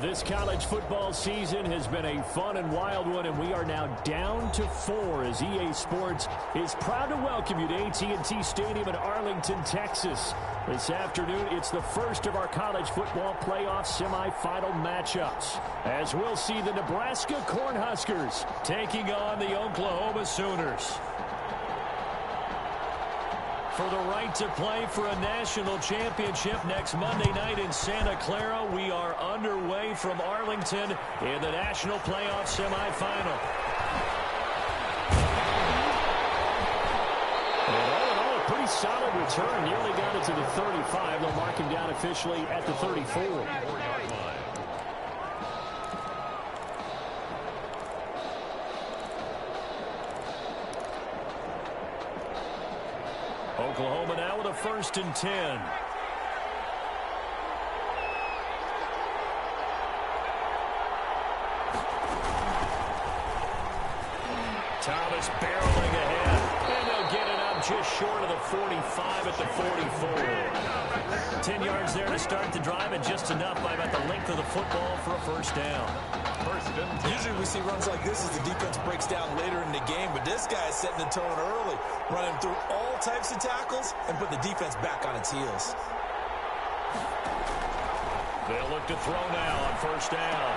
This college football season has been a fun and wild one, and we are now down to 4 as EA Sports is proud to welcome you to AT&T Stadium in Arlington, Texas. This afternoon, it's the first of our college football playoff semifinal matchups, as we'll see the Nebraska Cornhuskers taking on the Oklahoma Sooners. For the right to play for a national championship next Monday night in Santa Clara, we are underway from Arlington in the national playoff semifinal. And all in all, a pretty solid return. Nearly got it to the 35. They'll mark him down officially at the 34. Oklahoma now with a 1st and 10. Thomas barreling ahead. And they'll get it up just short of the 45 at the 44. 10 yards there to start the drive, and just enough by about the length of the football for a 1st down. Usually we see runs like this as the defense breaks down later in the game, but this guy is setting the tone early, running through all types of tackles and put the defense back on its heels. They'll look to throw now on 1st down.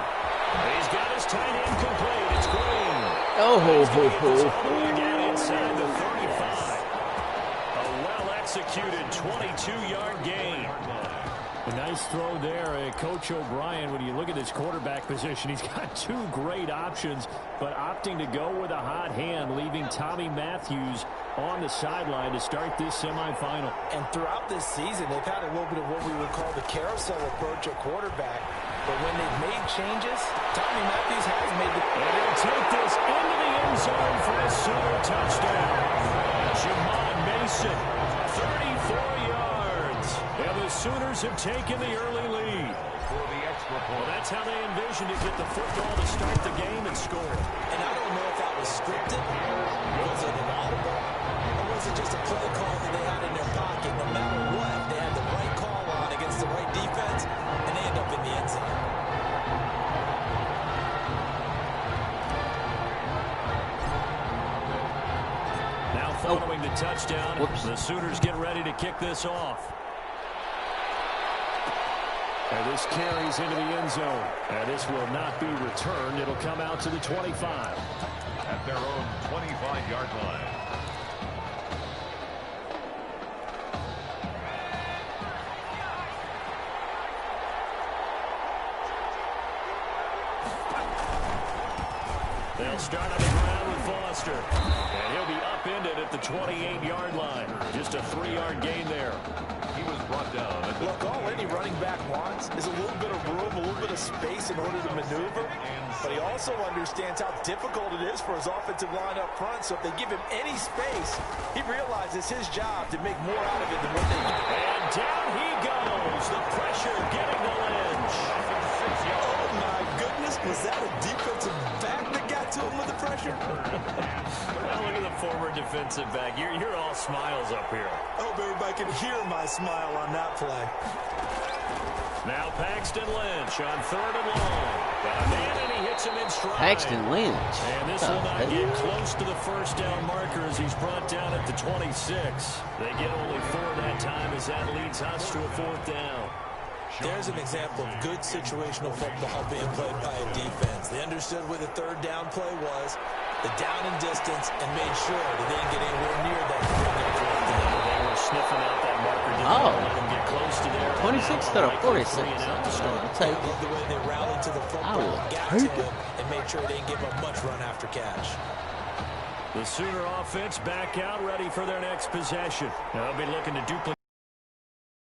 He's got his tight end complete. It's Green. Oh, ho, ho, ho, ho. Again inside the 35. A well-executed 22-yard gain. A nice throw there, Coach O'Brien. When you look at his quarterback position, he's got 2 great options, but opting to go with a hot hand, leaving Tommy Matthews on the sideline to start this semifinal. And throughout this season, they've had a little bit of what we would call the carousel approach at quarterback. But when they've made changes, Tommy Matthews has made the... And he'll take this into the end zone for a Sooner touchdown. Jamon Mason, 34 yards. And the Sooners have taken the early lead. Well, that's how they envisioned to get the football to start the game and score. And I don't know if that was scripted. Was it an audible? Or was it just a play call that they had in their pocket? No matter what, they had the right call on against the right defense, and they end up in the end zone. Now following the touchdown, the Sooners get ready to kick this off. And this carries into the end zone. And this will not be returned. It'll come out to the 25. At their own 25-yard line. They'll start on the ground with Foster. And he'll be upended at the 28-yard line. Just a 3-yard gain there. He was brought down. Look, all any running back wants is a little bit of room, a little bit of space in order to maneuver. But he also understands how difficult it is for his offensive line up front. So if they give him any space, he realizes his job to make more out of it than what they do. And down he goes. The pressure getting to Lynch. Oh, my goodness. Was that a defensive back that got to him with the pressure? Well, look at the former defensive back. You're all smiles up here. I hope everybody can hear my smile on that play. Now Paxton Lynch on 3rd and long. Got a man, and he hits him in stride. Paxton Lynch. And this will not get close to the first down marker as he's brought down at the 26. They get only 4 that time as that leads us to a 4th down. There's an example of good situational football being played by a defense. They understood where the 3rd down play was, the down and distance, and made sure that they didn't get anywhere near that. They were sniffing out that marker. Didn't let them get close to there. 26 to the 46. I'll take it. The way they rallied to the football, got to him, and made sure they didn't give up much run after catch. The Sooner offense back out, ready for their next possession. They'll be looking to duplicate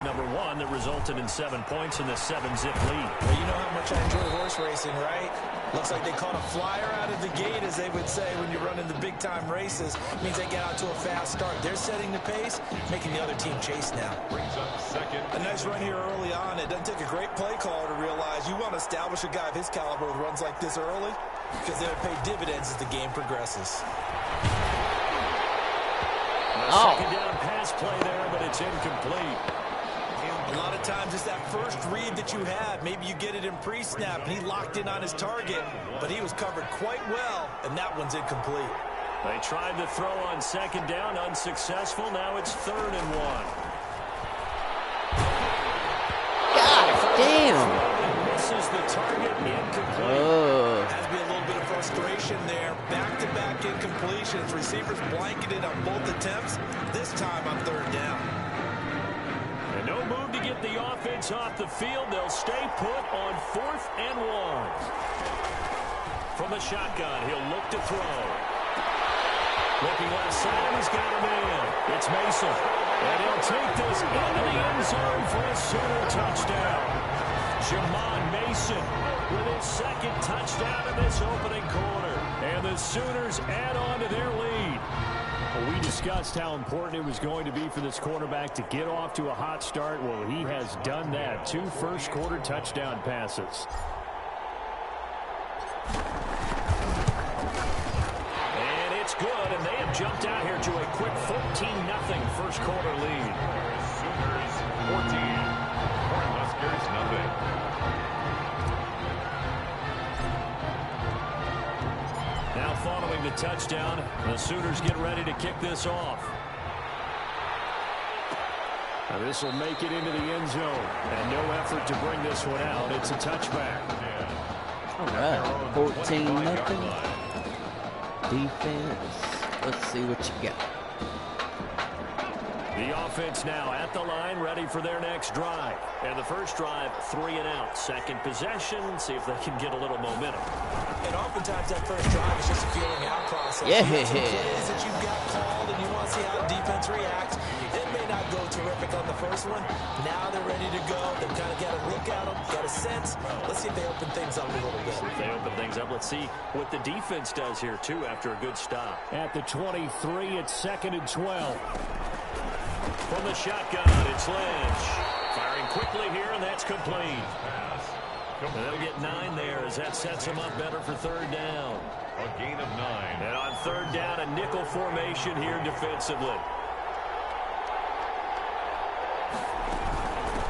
number 1 that resulted in 7 points in the 7-zip lead. Well, you know how much I enjoy horse racing, right? Looks like they caught a flyer out of the gate, as they would say when you're running the big-time races. It means they get out to a fast start. They're setting the pace, making the other team chase now. Brings up 2nd. A nice run here early on. It doesn't take a great play caller to realize you want to establish a guy of his caliber with runs like this early, because they'll pay dividends as the game progresses. Second down pass play there, but it's incomplete. A lot of times it's that first read that you have. Maybe you get it in pre-snap, and he locked in on his target, but he was covered quite well, and that one's incomplete. They tried to throw on 2nd down, unsuccessful. Now it's 3rd and 1. God damn. Misses the target, incomplete. Has to be a little bit of frustration there. Back-to-back incompletions. Receivers blanketed on both attempts, this time on 3rd down. And no move to get the offense off the field. They'll stay put on 4th and 1. From the shotgun, he'll look to throw. Looking left side, he's got a man. It's Mason. And he'll take this into the end zone for a Sooner touchdown. Jamon Mason with his 2nd touchdown in this opening quarter. And the Sooners add on to their lead. Well, we discussed how important it was going to be for this quarterback to get off to a hot start. Well, he has done that. 2 first-quarter touchdown passes. And it's good, and they have jumped out here to a quick 14-0 first-quarter lead. Sooners 14. Cornhuskers nothing. Now following the touchdown, the Sooners get ready to kick this off. Now this will make it into the end zone. And no effort to bring this one out. It's a touchback. All right, 14-0. Defense. Let's see what you got. The offense now at the line, ready for their next drive. And the first drive, 3 and out. Second possession, see if they can get a little momentum. And oftentimes that first drive is just a feeling out process. Yeah. You have some plays that you've got called, and you want to see how the defense reacts. It may not go terrific on the first one. Now they're ready to go. They've kind of got a look at them, got a sense. Let's see if they open things up a little bit. If they open things up, let's see what the defense does here, too, after a good stop. At the 23, it's 2nd and 12. From the shotgun, it's Lynch. Firing quickly here, and that's complete. And they'll get 9 there as that sets them up better for 3rd down. A gain of 9. And on 3rd down, a nickel formation here defensively.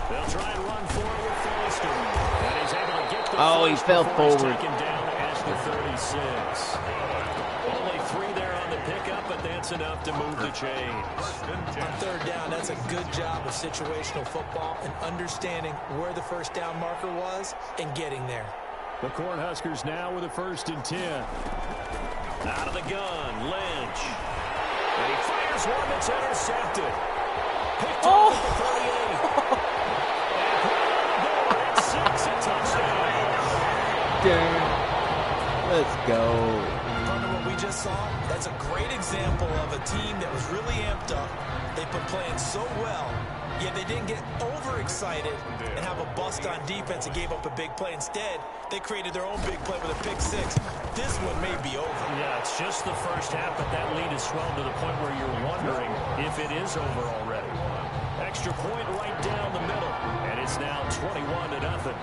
They'll try and run forward with Foster. And he's able to get the he fell forward. Taken down at the 36. Only 3 there on the pickup, but that's enough to move the chains. On 3rd down, that's a good job of situational football and understanding where the first down marker was and getting there. The Cornhuskers now with a 1st and 10. Out of the gun, Lynch. And he fires one that's intercepted. Picked off at the 38. And it's 6, a touchdown. Let's go. just saw, that's a great example of a team that was really amped up. They've been playing so well, yet they didn't get overexcited and have a bust on defense and gave up a big play. Instead, they created their own big play with a pick six. This one may be over. Yeah, it's just the first half, but that lead has swelled to the point where you're wondering if it is over already. Extra point right down the middle, and it's now 21-0.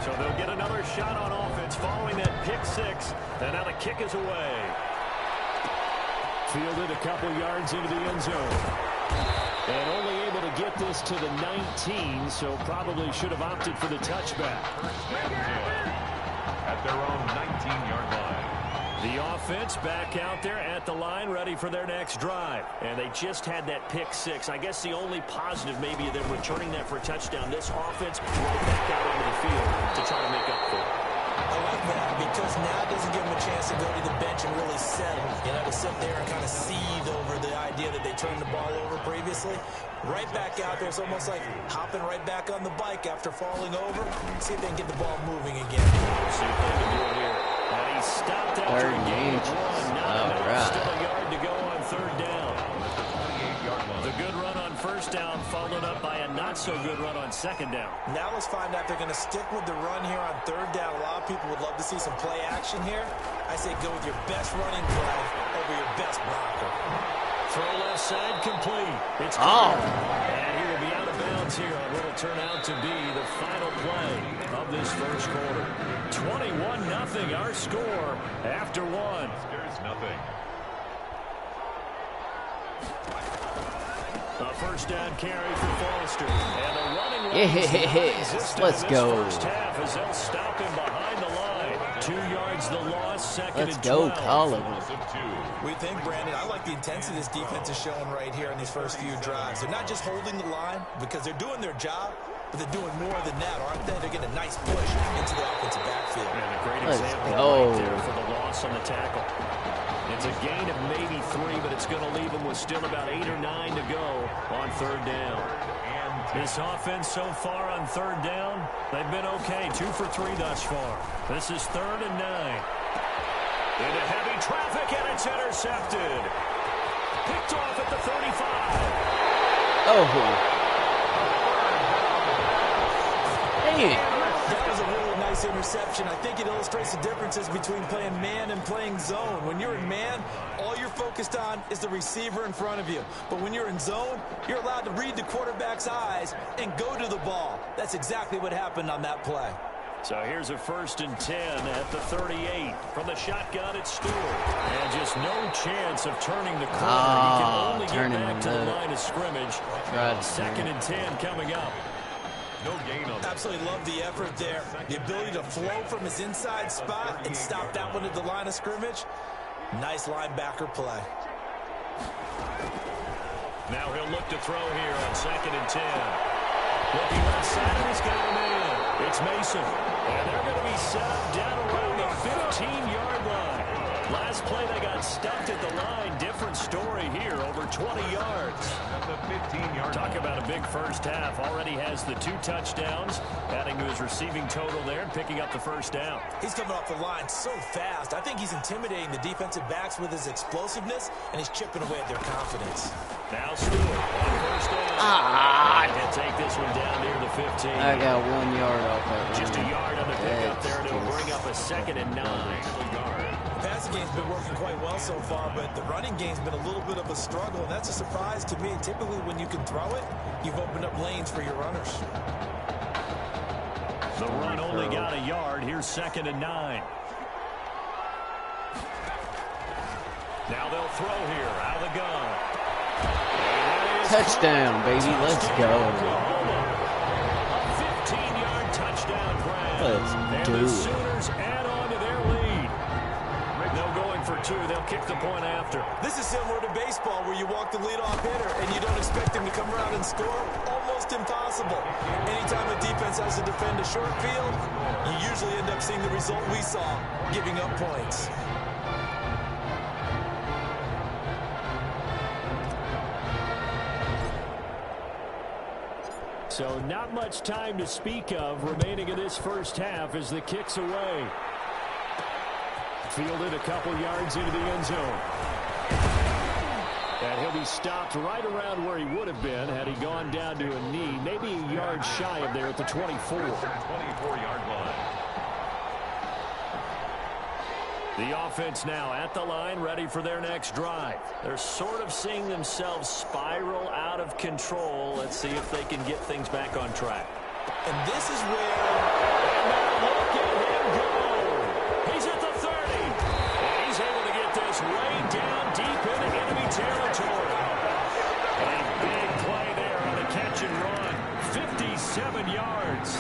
So they'll get another shot on offense following that pick six, and now the kick is away. Fielded a couple yards into the end zone. And only able to get this to the 19, so probably should have opted for the touchback. At their own 19-yard line. The offense back out there at the line, ready for their next drive. And they just had that pick six. I guess the only positive maybe of them returning that for a touchdown. This offense right back out onto the field to try to make up for it. I like that because now it doesn't give them a chance to go to the bench and really settle. You know, to sit there and kind of seethe over the idea that they turned the ball over previously. Right back out there. It's almost like hopping right back on the bike after falling over. See if they can get the ball moving again. See if they can do it here. And he stopped after a gain of one. Still a yard to go on third down. The good run on first down followed up by a not-so-good run on second down. Now let's find out if they're going to stick with the run here on third down. A lot of people would love to see some play action here. I say go with your best running play over your best blocker. Throw left side complete. It's caught. And he will be out of bounds here on what will turn out to be the final play of this first quarter. 21-0 our score after one. There's nothing. A first down carry for Foster. And the running Yes, let's go. First half as they'll stop him behind the line. 2 yards the loss, second Let's and go, 12. Colin. We think, Brandon, I like the intensity this defense is showing right here in these first few drives. They're not just holding the line because they're doing their job, but they're doing more than that, aren't they? They're getting a nice push into the offensive backfield. And a great Let's example go. right there for the loss on the tackle. It's a gain of maybe 3, but it's going to leave them with still about 8 or 9 to go on third down. This offense so far on third down, they've been okay. 2 for 3 thus far. This is 3rd and 9. Into heavy traffic, and it's intercepted. Picked off at the 35. Oh. Damn. That was a really nice interception. I think it illustrates the differences between playing man and playing zone. When you're in man, all you're focused on is the receiver in front of you. But when you're in zone, you're allowed to read the quarterback's eyes and go to the ball. That's exactly what happened on that play. So here's a 1st and 10 at the 38. From the shotgun, it's Stewart. And just no chance of turning the corner. He can only get back to the line of scrimmage. 2nd and 10 coming up. No gain on that. Absolutely love the effort there. The ability to flow from his inside spot and stop that one at the line of scrimmage. Nice linebacker play. Now he'll look to throw here on 2nd and 10. Looking left side, and he's got him in. It's Mason. And they're going to be set up down around the 15-yard line. Last play, they got stuffed at the line. Different story here, over 20 yards. The 15-yard Talk about a big first half. Already has the 2 touchdowns, adding to his receiving total there and picking up the first down. He's coming off the line so fast. I think he's intimidating the defensive backs with his explosiveness, and he's chipping away at their confidence. Now Stewart on first down. And take this one down near the 15. I got 1 yard off that. Just a yard on the pickup there, and it'll bring up a 2nd and 9. The passing game's been working quite well so far, but the running game's been a little bit of a struggle, and that's a surprise to me. Typically, when you can throw it, you've opened up lanes for your runners. The run only got a yard. Here's 2nd and 9. Now they'll throw here out of the gun. Touchdown, baby. Let's go. A 15-yard touchdown grab. Let's do and the it. Sooners add on to their lead. They'll go in for 2. They'll kick the point after. This is similar to baseball where you walk the leadoff hitter and you don't expect him to come around and score. Almost impossible. Anytime a defense has to defend a short field, you usually end up seeing the result we saw, giving up points. So not much time to speak of remaining in this first half as the kick's away. Fielded a couple yards into the end zone. And he'll be stopped right around where he would have been had he gone down to a knee, maybe a yard shy of there at the 24. 24-yard line. The offense now at the line, ready for their next drive. They're sort of seeing themselves spiral out of control. Let's see if they can get things back on track. And this is where... And now look at him go. He's at the 30. And he's able to get this way down deep into enemy territory. A big play there on a catch and run. 57 yards.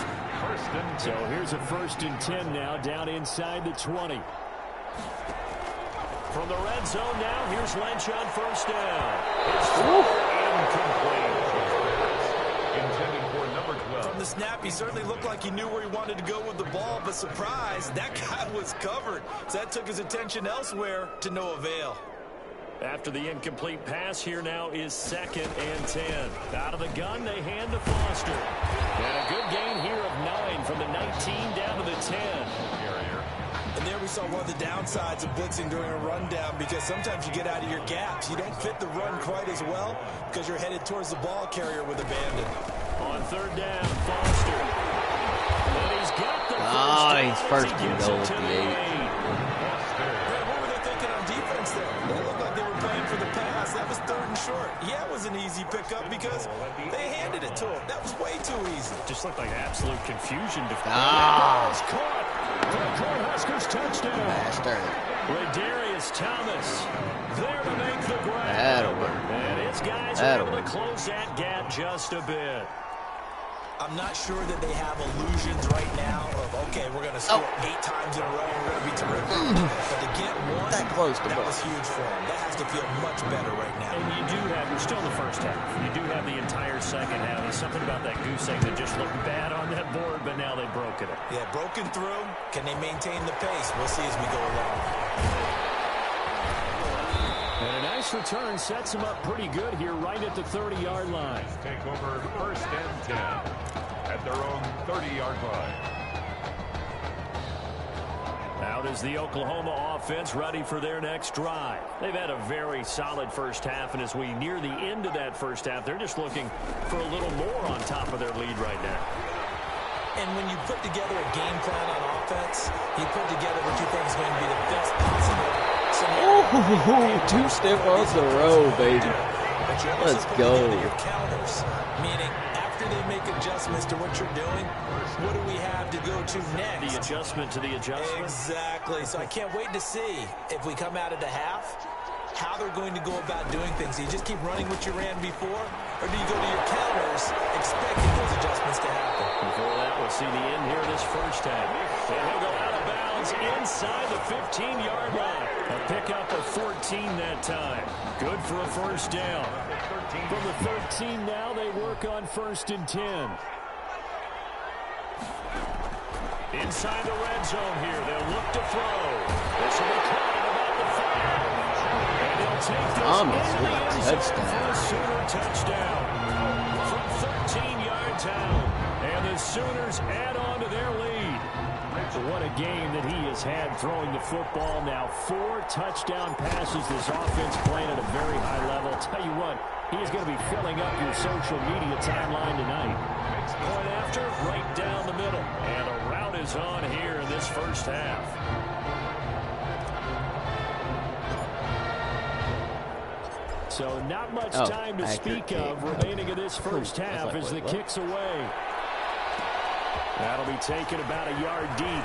So here's a 1st and 10 now, down inside the 20. From the red zone now, here's Lynch on 1st down. His throw incomplete. Intended for number 12. From the snap, he certainly looked like he knew where he wanted to go with the ball, but surprise, that guy was covered. So that took his attention elsewhere to no avail. After the incomplete pass, here now is 2nd and 10. Out of the gun, they hand to Foster. And a good gain here of 9 from the 19 down to the 10. And there we saw one of the downsides of blitzing during a rundown, because sometimes you get out of your gaps. You don't fit the run quite as well because you're headed towards the ball carrier with abandon. On 3rd down, Foster. And he's got the first and goal at the 8. What were they thinking on defense there? They looked like they were playing for the pass. That was 3rd and short. Yeah, it was an easy pickup because they handed it to him. That was way too easy. Just looked like absolute confusion. Ball's caught. Cornhuskers touchdown. Bastard. Darius Thomas there to make the grab. That'll work. And his guys are able to close that gap just a bit. I'm not sure that they have illusions right now of, okay, we're going to score 8 times in a row, we're going to be terrific. But to get one, that was huge for them. That has to feel much better right now. And you do have, we're still in the first half. You do have the entire second half. There's something about that goose egg that just looked bad on that board, but now they've broken it. Yeah, broken through. Can they maintain the pace? We'll see as we go along. And a nice return sets them up pretty good here right at the 30-yard line. Take over 1st and 10 at their own 30-yard line. Out is the Oklahoma offense ready for their next drive. They've had a very solid first half, and as we near the end of that first half, they're just looking for a little more on top of their lead right now. And when you put together a game plan on offense, you put together what you think is going to be the best possible scenario. Ooh, 2 step on the row, baby. Let's go. Your counters, meaning after they make adjustments to what you're doing, what do we have to go to next? The adjustment to the adjustment. Exactly. So I can't wait to see if we come out of the half, how they're going to go about doing things. Do you just keep running what you ran before, or do you go to your counters expecting those adjustments to happen? Before that, we'll see the end here of this first half. And he'll go out of bounds inside the 15-yard line. A pickup of 14 that time. Good for a 1st down. From the 13 now, they work on 1st and 10. Inside the red zone here, they'll look to throw. This will be caught about the 5. And they'll take this into the end zone for a Sooner touchdown. From 13 yards out. And the Sooners add on to their lead. What a game that he has had throwing the football. Now 4 touchdown passes. This offense playing at a very high level. Tell you what, he is going to be filling up your social media timeline tonight. Point after, right down the middle. And a route is on here in this first half. So not much time to speak of remaining in this first half as the kick's away. That'll be taken about a yard deep.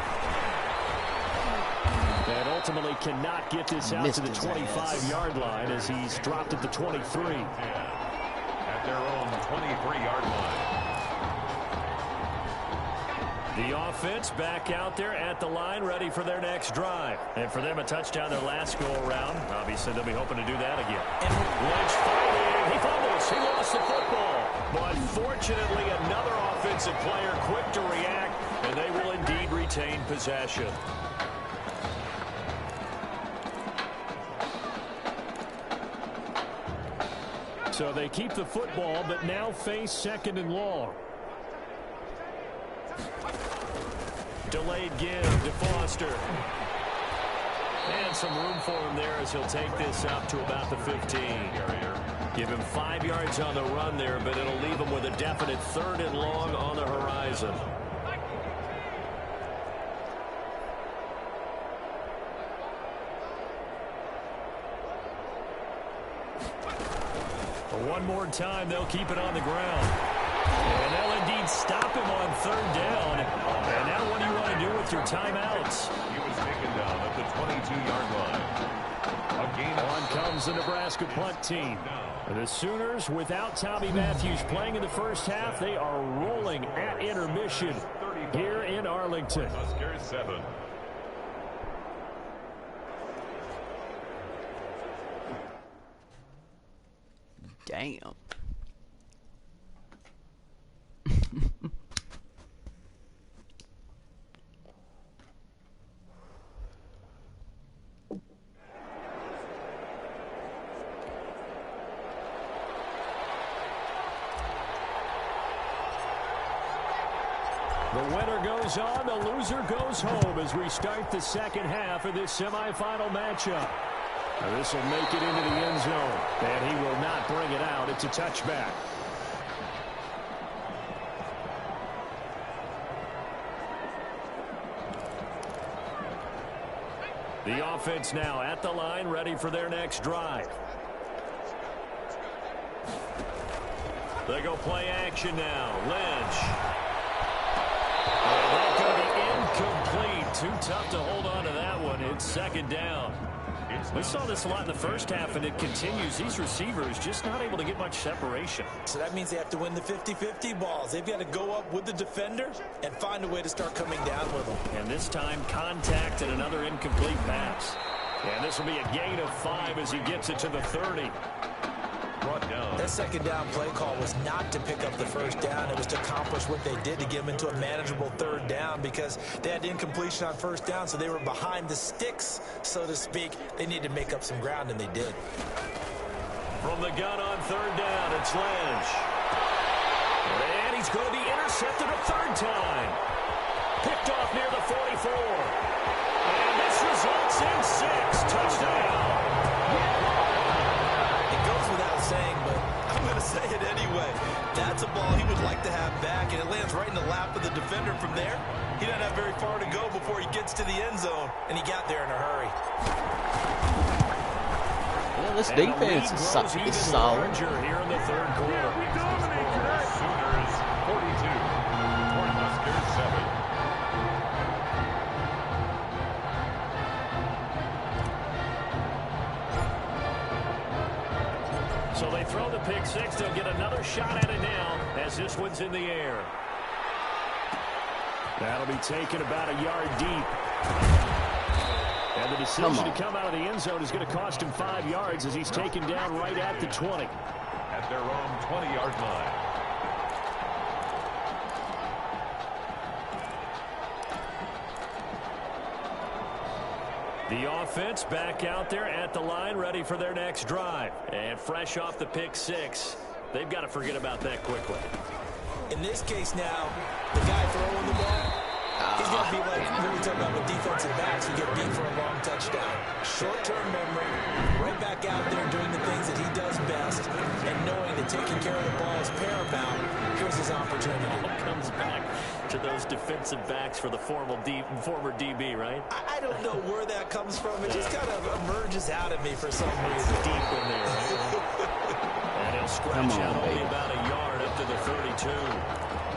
And ultimately cannot get this out to the 25-yard line as he's dropped at the 23. At their own 23-yard line. The offense back out there at the line, ready for their next drive. And for them, a touchdown their last go-around. Obviously, they'll be hoping to do that again. Lynch fighting. He fumbles. He lost the football. But fortunately, another offensive player quick to react, and they will indeed retain possession. So they keep the football, but now face 2nd and long. Delayed give to Foster. And some room for him there as he'll take this up to about the 15. Give him 5 yards on the run there, but it'll leave him with a definite 3rd and long on the horizon. One more time, they'll keep it on the ground. And they'll indeed stop him on 3rd down. And now what do you want to do with your timeouts? He was taken down at the 22-yard line. On comes the Nebraska punt team. The Sooners, without Tommy Matthews playing in the first half, they are rolling at intermission here in Arlington. Huskers 7. Damn. The winner goes on, the loser goes home as we start the second half of this semifinal matchup. Now this will make it into the end zone, and he will not bring it out. It's a touchback. The offense now at the line, ready for their next drive. They go play action now. Lynch. And that's going to be incomplete. Too tough to hold on to that one. It's 2nd down. We saw this a lot in the first half, and it continues. These receivers just not able to get much separation. So that means they have to win the 50-50 balls. They've got to go up with the defender and find a way to start coming down with them. And this time, contact and another incomplete pass. And this will be a gain of 5 as he gets it to the 30. That 2nd down play call was not to pick up the 1st down. It was to accomplish what they did to get them into a manageable 3rd down because they had incompletion on 1st down, so they were behind the sticks, so to speak. They needed to make up some ground, and they did. From the gun on 3rd down, it's Lynch. And he's going to be intercepted a 3rd time. Picked off near the 44. And this results in 6. Touchdown. Saying, but I'm going to say it anyway. That's a ball he would like to have back, and it lands right in the lap of the defender from there. He doesn't have very far to go before he gets to the end zone, and he got there in a hurry. Well, this defense is solid. Here in the 3rd quarter. Yeah, we dominate tonight. Sooners 42. Huskers 7. So they throw the pick 6. They'll get another shot at it now as this one's in the air. That'll be taken about a yard deep. And the decision to come out of the end zone is going to cost him 5 yards as he's taken down right at the 20. At their own 20-yard line. The offense back out there at the line, ready for their next drive. And fresh off the pick 6, they've got to forget about that quickly. In this case now, the guy throwing the ball, he's going to be like, when we talk about with defensive backs, you get beat for a long touchdown. Short-term memory, right back out there doing the things that he does best, and knowing that taking care of the ball is paramount. Here's his opportunity. Comes back to those defensive backs for the former DB, right? I don't know where that comes from. It just kind of emerges out of me for some reason. Deep in there, right? And he'll scratch out only about a yard up to the 32.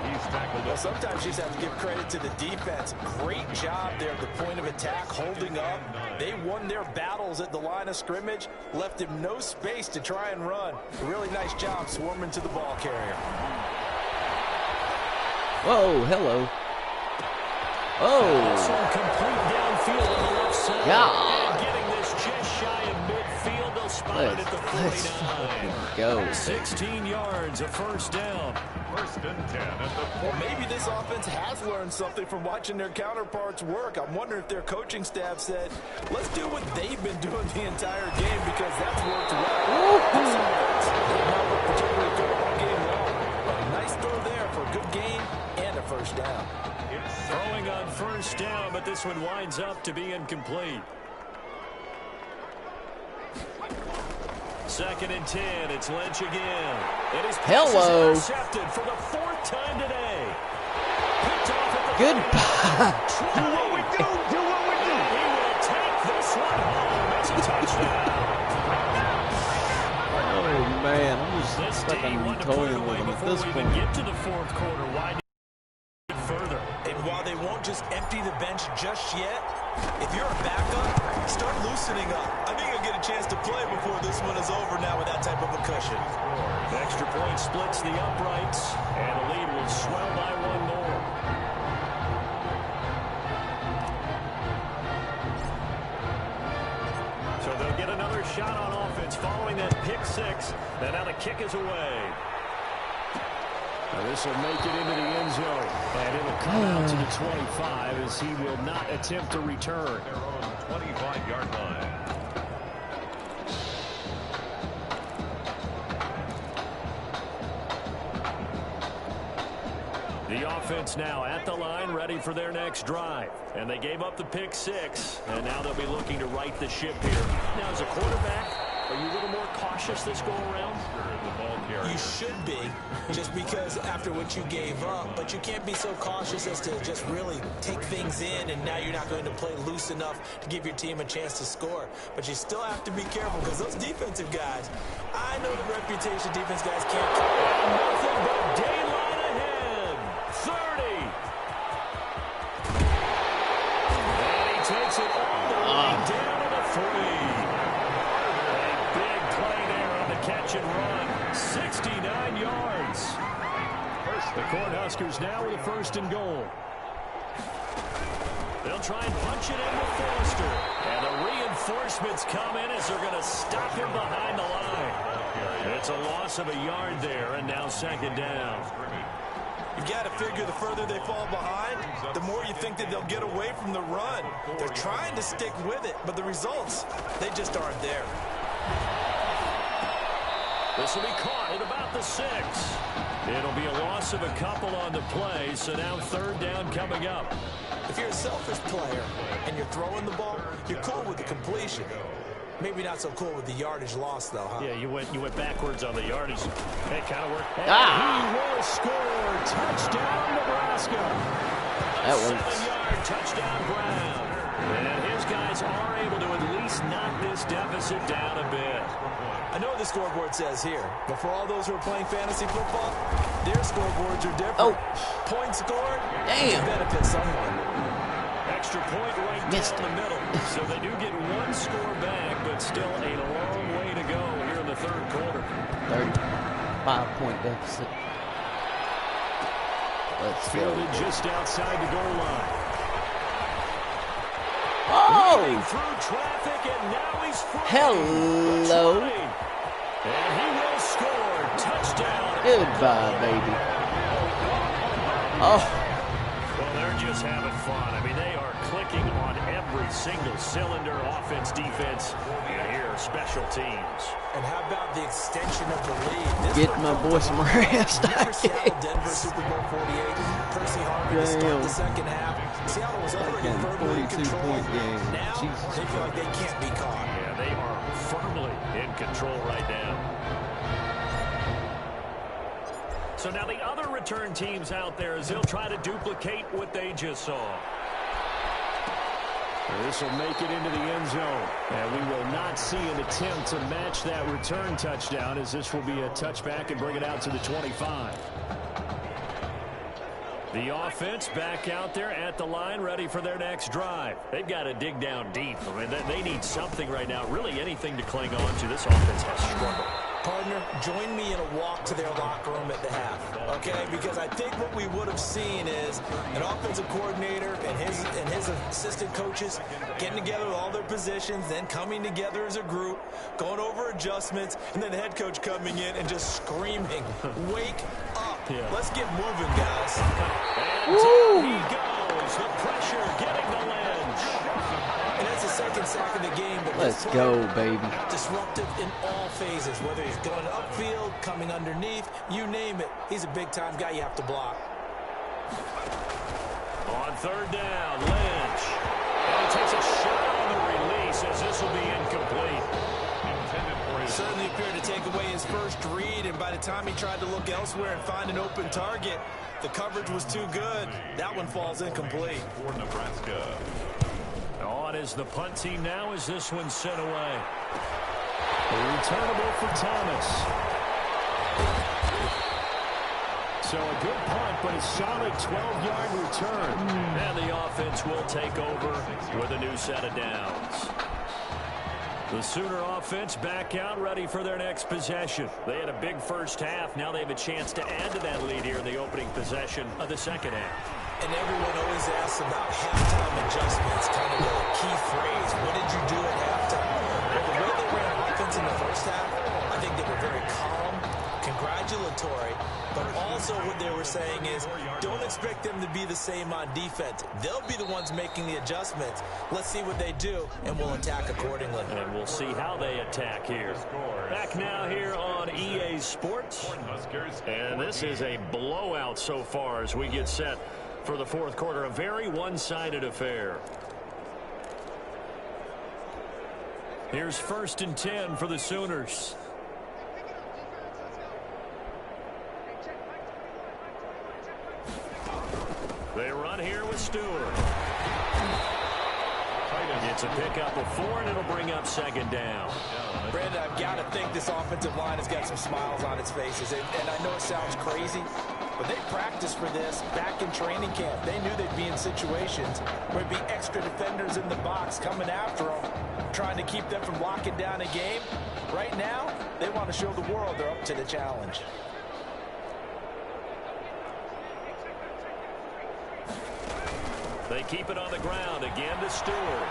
He's tackled. Well, sometimes you just have to give credit to the defense. Great job there at the point of attack, holding up. They won their battles at the line of scrimmage, left him no space to try and run. A really nice job swarming to the ball carrier. Whoa, hello. Also complete downfield on the left side. God. And getting this just shy of midfield. They'll spot it at the 49. Go. 16 yards, a 1st down. 1st and 10 at the 40. Well, maybe this offense has learned something from watching their counterparts work. I'm wondering if their coaching staff said, let's do what they've been doing the entire game because that's worked well. They've not looked particularly good all game long. But a nice throw there for a good game and a 1st down. throwing on first down, but this one winds up to be incomplete. 2nd and 10. It's Lynch again. And his pass is intercepted for the 4th time today. Picked off at the Goodbye. Do what we do. Do what we do. He will take this one home. It's a touchdown. Oh man, I'm just fucking toying with him at this point. Get to the 4th quarter. Why further? And while they won't just empty the bench just yet, if you're a backup, start loosening up. I think you'll get a chance to play before this one is over now with that type of a cushion. The extra point splits the uprights, and the lead will swell by 1 more. So they'll get another shot on offense following that pick 6. And now the kick is away. This will make it into the end zone, and it'll come out to the 25 as he will not attempt to return. They're on the 25-yard line. The offense now at the line, ready for their next drive. And they gave up the pick 6, and now they'll be looking to right the ship here. Now, as a quarterback, are you a little more cautious this go around? You should be, just because after what you gave up, but you can't be so cautious as to just really take things in, and now you're not going to play loose enough to give your team a chance to score. But you still have to be careful, because those defensive guys, I know the reputation defense guys can't keep. Nothing but daylight ahead. 30. And he takes it all the way down to the 3. A big play there on the catch and run. 69 yards. The Cornhuskers now with a 1st and goal. They'll try and punch it in with Foster. And the reinforcements come in as they're going to stop him behind the line. It's a loss of a yard there, and now 2nd down. You've got to figure the further they fall behind, the more you think that they'll get away from the run. They're trying to stick with it, but the results, they just aren't there. This will be caught at about the 6. It'll be a loss of a couple on the play, so now 3rd down coming up. If you're a selfish player and you're throwing the ball, you're cool with the completion. Maybe not so cool with the yardage loss, though, huh? Yeah, you went backwards on the yardage. It kind of worked. He will score. Touchdown, Nebraska. That works. 7-yard touchdown, Brown. And his guys are able to at least knock this deficit down a bit. I know what the scoreboard says here, but for all those who are playing fantasy football, their scoreboards are different. Points scored, damn, benefit someone. Extra point right down the middle. So they do get 1 score back, but still a long way to go here in the 3rd quarter. 35-point deficit. Let's go. Fielded just outside the goal line. Oh! Through traffic, and now he's free. Hello. And he will score. Touchdown. Goodbye, baby. Oh. Well, they're just having fun. I mean, they are clicking on every single cylinder, offense, defense, and here are special teams. And how about the extension of the lead? Get my boy some rest. Denver Super Bowl 48. Percy Harvin to start the 2nd half. Seattle was already firmly in control. 42-point game. Now Jesus they feel like they can't be caught. Yeah, they are firmly in control right now. So now the other return teams out there as they'll try to duplicate what they just saw. This will make it into the end zone. And we will not see an attempt to match that return touchdown, as this will be a touchback and bring it out to the 25. The offense back out there at the line, ready for their next drive. They've got to dig down deep. I mean, they need something right now, really anything to cling on to. This offense has struggled. Partner, join me in a walk to their locker room at the half, okay? Because I think what we would have seen is an offensive coordinator and his assistant coaches getting together with all their positions, then coming together as a group, going over adjustments, and then the head coach coming in and just screaming, wake up. Yeah. Let's get moving, guys. And down he goes. The pressure getting the Lynch. And that's the 2nd sack of the game. But let's go, baby. Disruptive in all phases, whether he's going upfield, coming underneath, you name it. He's a big-time guy you have to block. On third down, Lynch. And he takes a shot on the release as this will be incomplete. Certainly appeared to take away his first read, and by the time he tried to look elsewhere and find an open target, the coverage was too good. That one falls incomplete. For Nebraska. On is the punt team now as this one's sent away. Returnable for Thomas. So a good punt, but a solid 12-yard return. And the offense will take over with a new set of downs. The Sooner offense back out, ready for their next possession. They had a big first half. Now they have a chance to add to that lead here in the opening possession of the second half. And everyone always asks about halftime adjustments, kind of the key phrase. What did you do at halftime? Well, the way they ran offense in the first half, I think they were very calm, congratulatory, but also what they were saying is don't expect them to be the same on defense. They'll be the ones making the adjustments. Let's see what they do, and we'll attack accordingly. And we'll see how they attack here. Back now here on EA Sports. And this is a blowout so far as we get set for the fourth quarter. A very one-sided affair. Here's 1st and 10 for the Sooners. They run here with Stewart. It's a pickup of 4, and it'll bring up 2nd down. Brandon, I've got to think this offensive line has got some smiles on its faces. And I know it sounds crazy, but they practiced for this back in training camp. They knew they'd be in situations where there'd be extra defenders in the box coming after them, trying to keep them from locking down a game. Right now, they want to show the world they're up to the challenge. They keep it on the ground again to Stewart.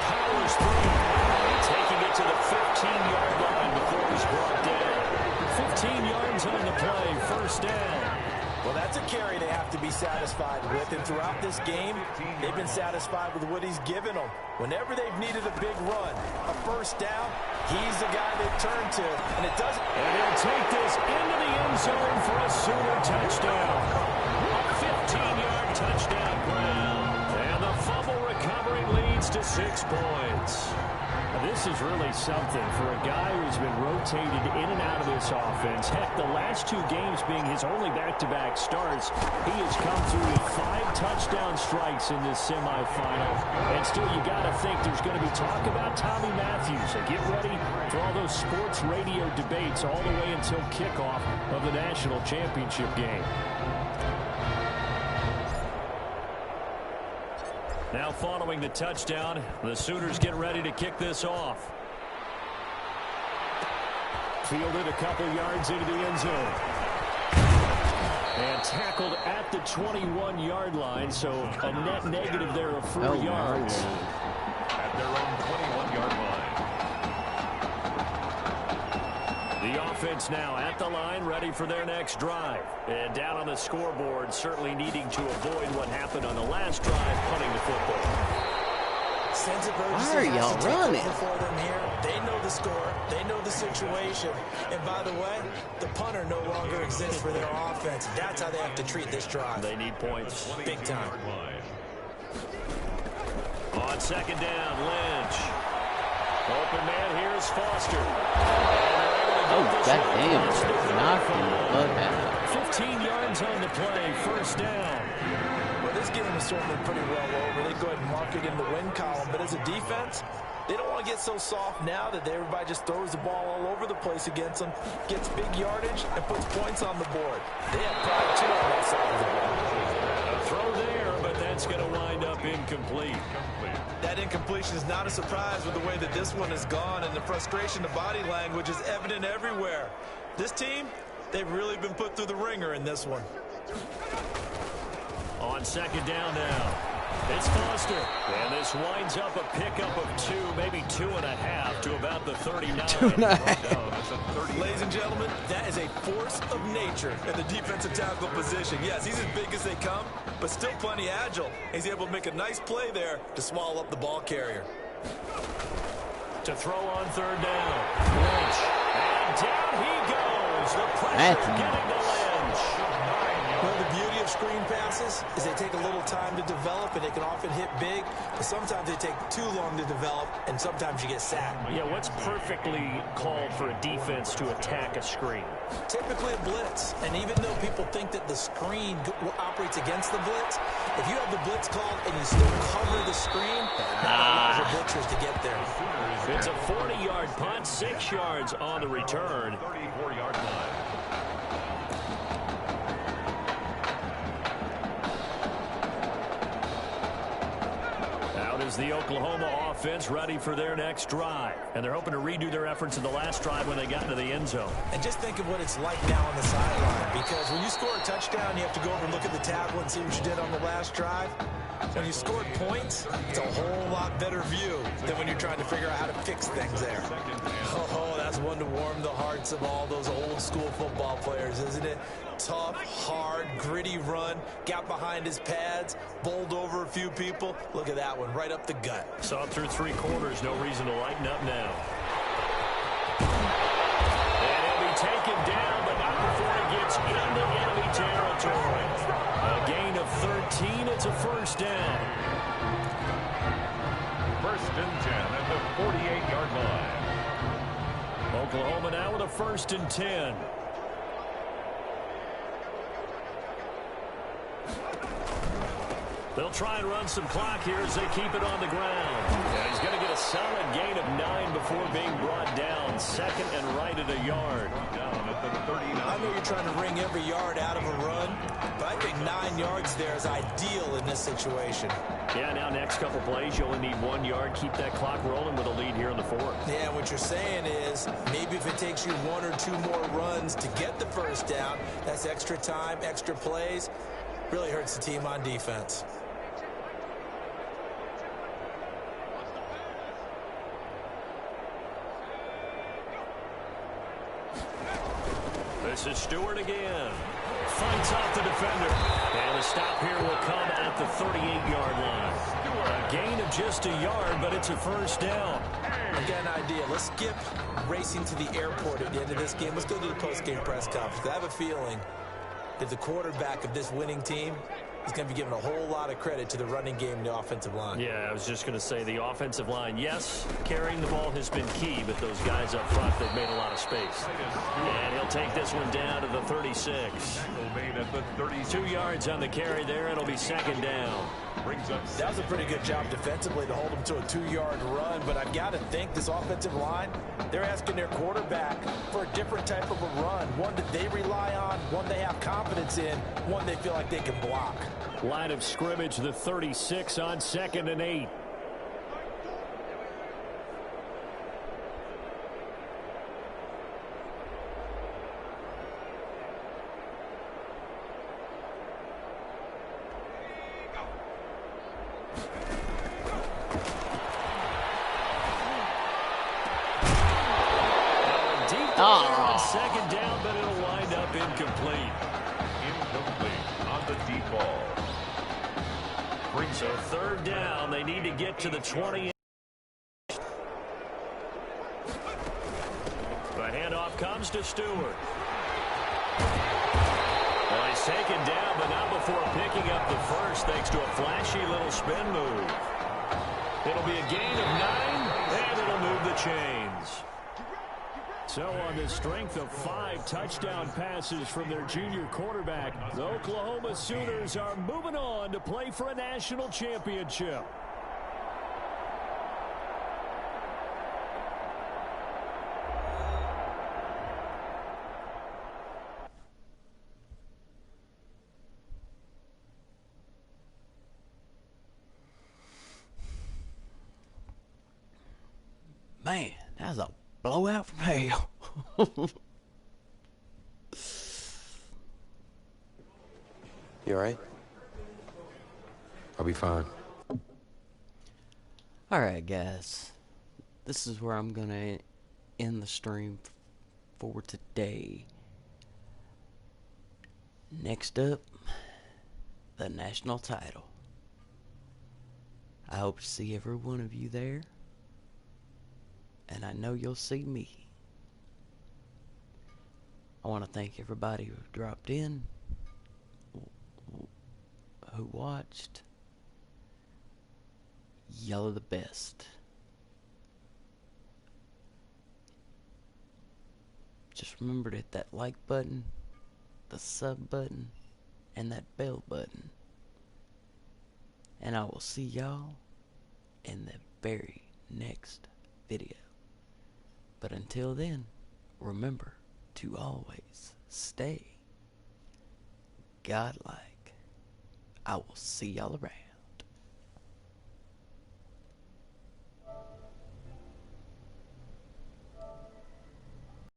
Powers through. Taking it to the 15-yard line before he's brought down. 15 yards on the play, 1st down. Well, that's a carry they have to be satisfied with. And throughout this game, they've been satisfied with what he's given them. Whenever they've needed a big run, a 1st down, he's the guy they turn to. And it doesn't. And he'll take this into the end zone for a Sooner touchdown. A 15-yard touchdown ground. And the fumble recovery leads to 6 points. This is really something for a guy who's been rotated in and out of this offense. Heck, the last 2 games being his only back-to-back starts, he has come through with 5 touchdown strikes in this semifinal. And still, you got to think there's going to be talk about Tommy Matthews. And get ready for all those sports radio debates all the way until kickoff of the national championship game. Now following the touchdown, the Sooners get ready to kick this off. Fielded a couple yards into the end zone. And tackled at the 21-yard line, so a net negative there of 4 yards. At their own 21-yard line. The offense now at the line, ready for their next drive. And down on the scoreboard, certainly needing to avoid what happened on the last drive, punting the football. Sense of Why are y'all running? For them here. They know the score. They know the situation. And by the way, the punter no longer exists for their offense. That's how they have to treat this drive. They need points. Big time. On 2nd down, Lynch. Open man, here's Foster. Oh, goddamn. Knocked him the butt out. 15 yards on the play, 1st down. Well, this game is certainly pretty well over. They go ahead and mark it in the win column. But as a defense, they don't want to get so soft now that everybody just throws the ball all over the place against them, gets big yardage, and puts points on the board. They have pride, too, on that side of the ball. A throw there, but that's going to wind up incomplete. That incompletion is not a surprise with the way that this one has gone, and the frustration of body language is evident everywhere. This team, they've really been put through the ringer in this one. On 2nd down now, it's Foster. And this winds up a pickup of 2, maybe 2.5 to about the 39. 2.5. Ladies and gentlemen, that is a force of nature in the defensive tackle position. Yes, he's as big as they come, but still plenty agile. He's able to make a nice play there to swallow up the ball carrier. To throw on 3rd down. Lynch. And down he goes. The pressure getting to Lynch. Well, the beauty of screen passes is they take a little time to develop, and they can often hit big, but sometimes they take too long to develop, and sometimes you get sacked. Yeah, what's perfectly called for a defense to attack a screen? Typically a blitz, and even though people think that the screen operates against the blitz, if you have the blitz called and you still cover the screen, that allows your blitzers to get there. It's a 40-yard punt, 6 yards on the return. 34-yard line. Is the Oklahoma offense ready for their next drive. And they're hoping to redo their efforts in the last drive when they got into the end zone. And just think of what it's like now on the sideline, because when you score a touchdown, you have to go over and look at the tablet and see what you did on the last drive. When you scored points, it's a whole lot better view than when you're trying to figure out how to fix things there. Oh, that's one to warm the hearts of all those old school football players, isn't it? Tough, hard, gritty run, got behind his pads, bowled over a few people. Look at that one, right up the gut. Saw through 3 quarters, no reason to lighten up now. And he'll be taken down, but not before he gets into enemy territory. A gain of 13, it's a first down. First and 10 at the 48-yard line. Oklahoma now with a first and 10. They'll try and run some clock here as they keep it on the ground. Yeah, he's going to get a solid gain of 9 before being brought down. Second and right at a yard. I know you're trying to wring every yard out of a run, but I think 9 yards there is ideal in this situation. Yeah, now next couple plays, you only need 1 yard. Keep that clock rolling with a lead here in the 4th. Yeah, what you're saying is maybe if it takes you 1 or 2 more runs to get the first down, that's extra time, extra plays. Really hurts the team on defense. This is Stewart again. Fights off the defender. And the stop here will come at the 38-yard line. A gain of just a yard, but it's a first down. I got an idea. Let's skip racing to the airport at the end of this game. Let's go to the post-game press conference. I have a feeling that the quarterback of this winning team is going to be giving a whole lot of credit to the running game and the offensive line. Yeah, I was just going to say the offensive line, yes, carrying the ball has been key, but those guys up front, they've made a lot of space. And he'll take this one down to the 36. 2 yards on the carry there. It'll be second down. That was a pretty good job defensively to hold him to a 2-yard run, but I've got to think this offensive line, they're asking their quarterback for a different type of a run, one that they rely on, one they have confidence in, one they feel like they can block. Line of scrimmage, the 36 on 2nd and 8. On second down, but it'll wind up incomplete. Incomplete on the deep ball. So third down, they need to get to the 20. The handoff comes to Stewart. Well, he's taken down, but not before picking up the first, thanks to a flashy little spin move. It'll be a gain of 9, and it'll move the chains. So on the strength of 5 touchdown passes from their junior quarterback, the Oklahoma Sooners are moving on to play for a national championship. Man, that was a blowout from hell. You all right? I'll be fine. Alright, guys. This is where I'm gonna end the stream for today. Next up, the national title. I hope to see every one of you there. And I know you'll see me. I want to thank everybody who dropped in. who watched. Y'all are the best. Just remember to hit that like button, the sub button, and that bell button. And I will see y'all in the very next video. But until then, remember to always stay godlike. I will see y'all around.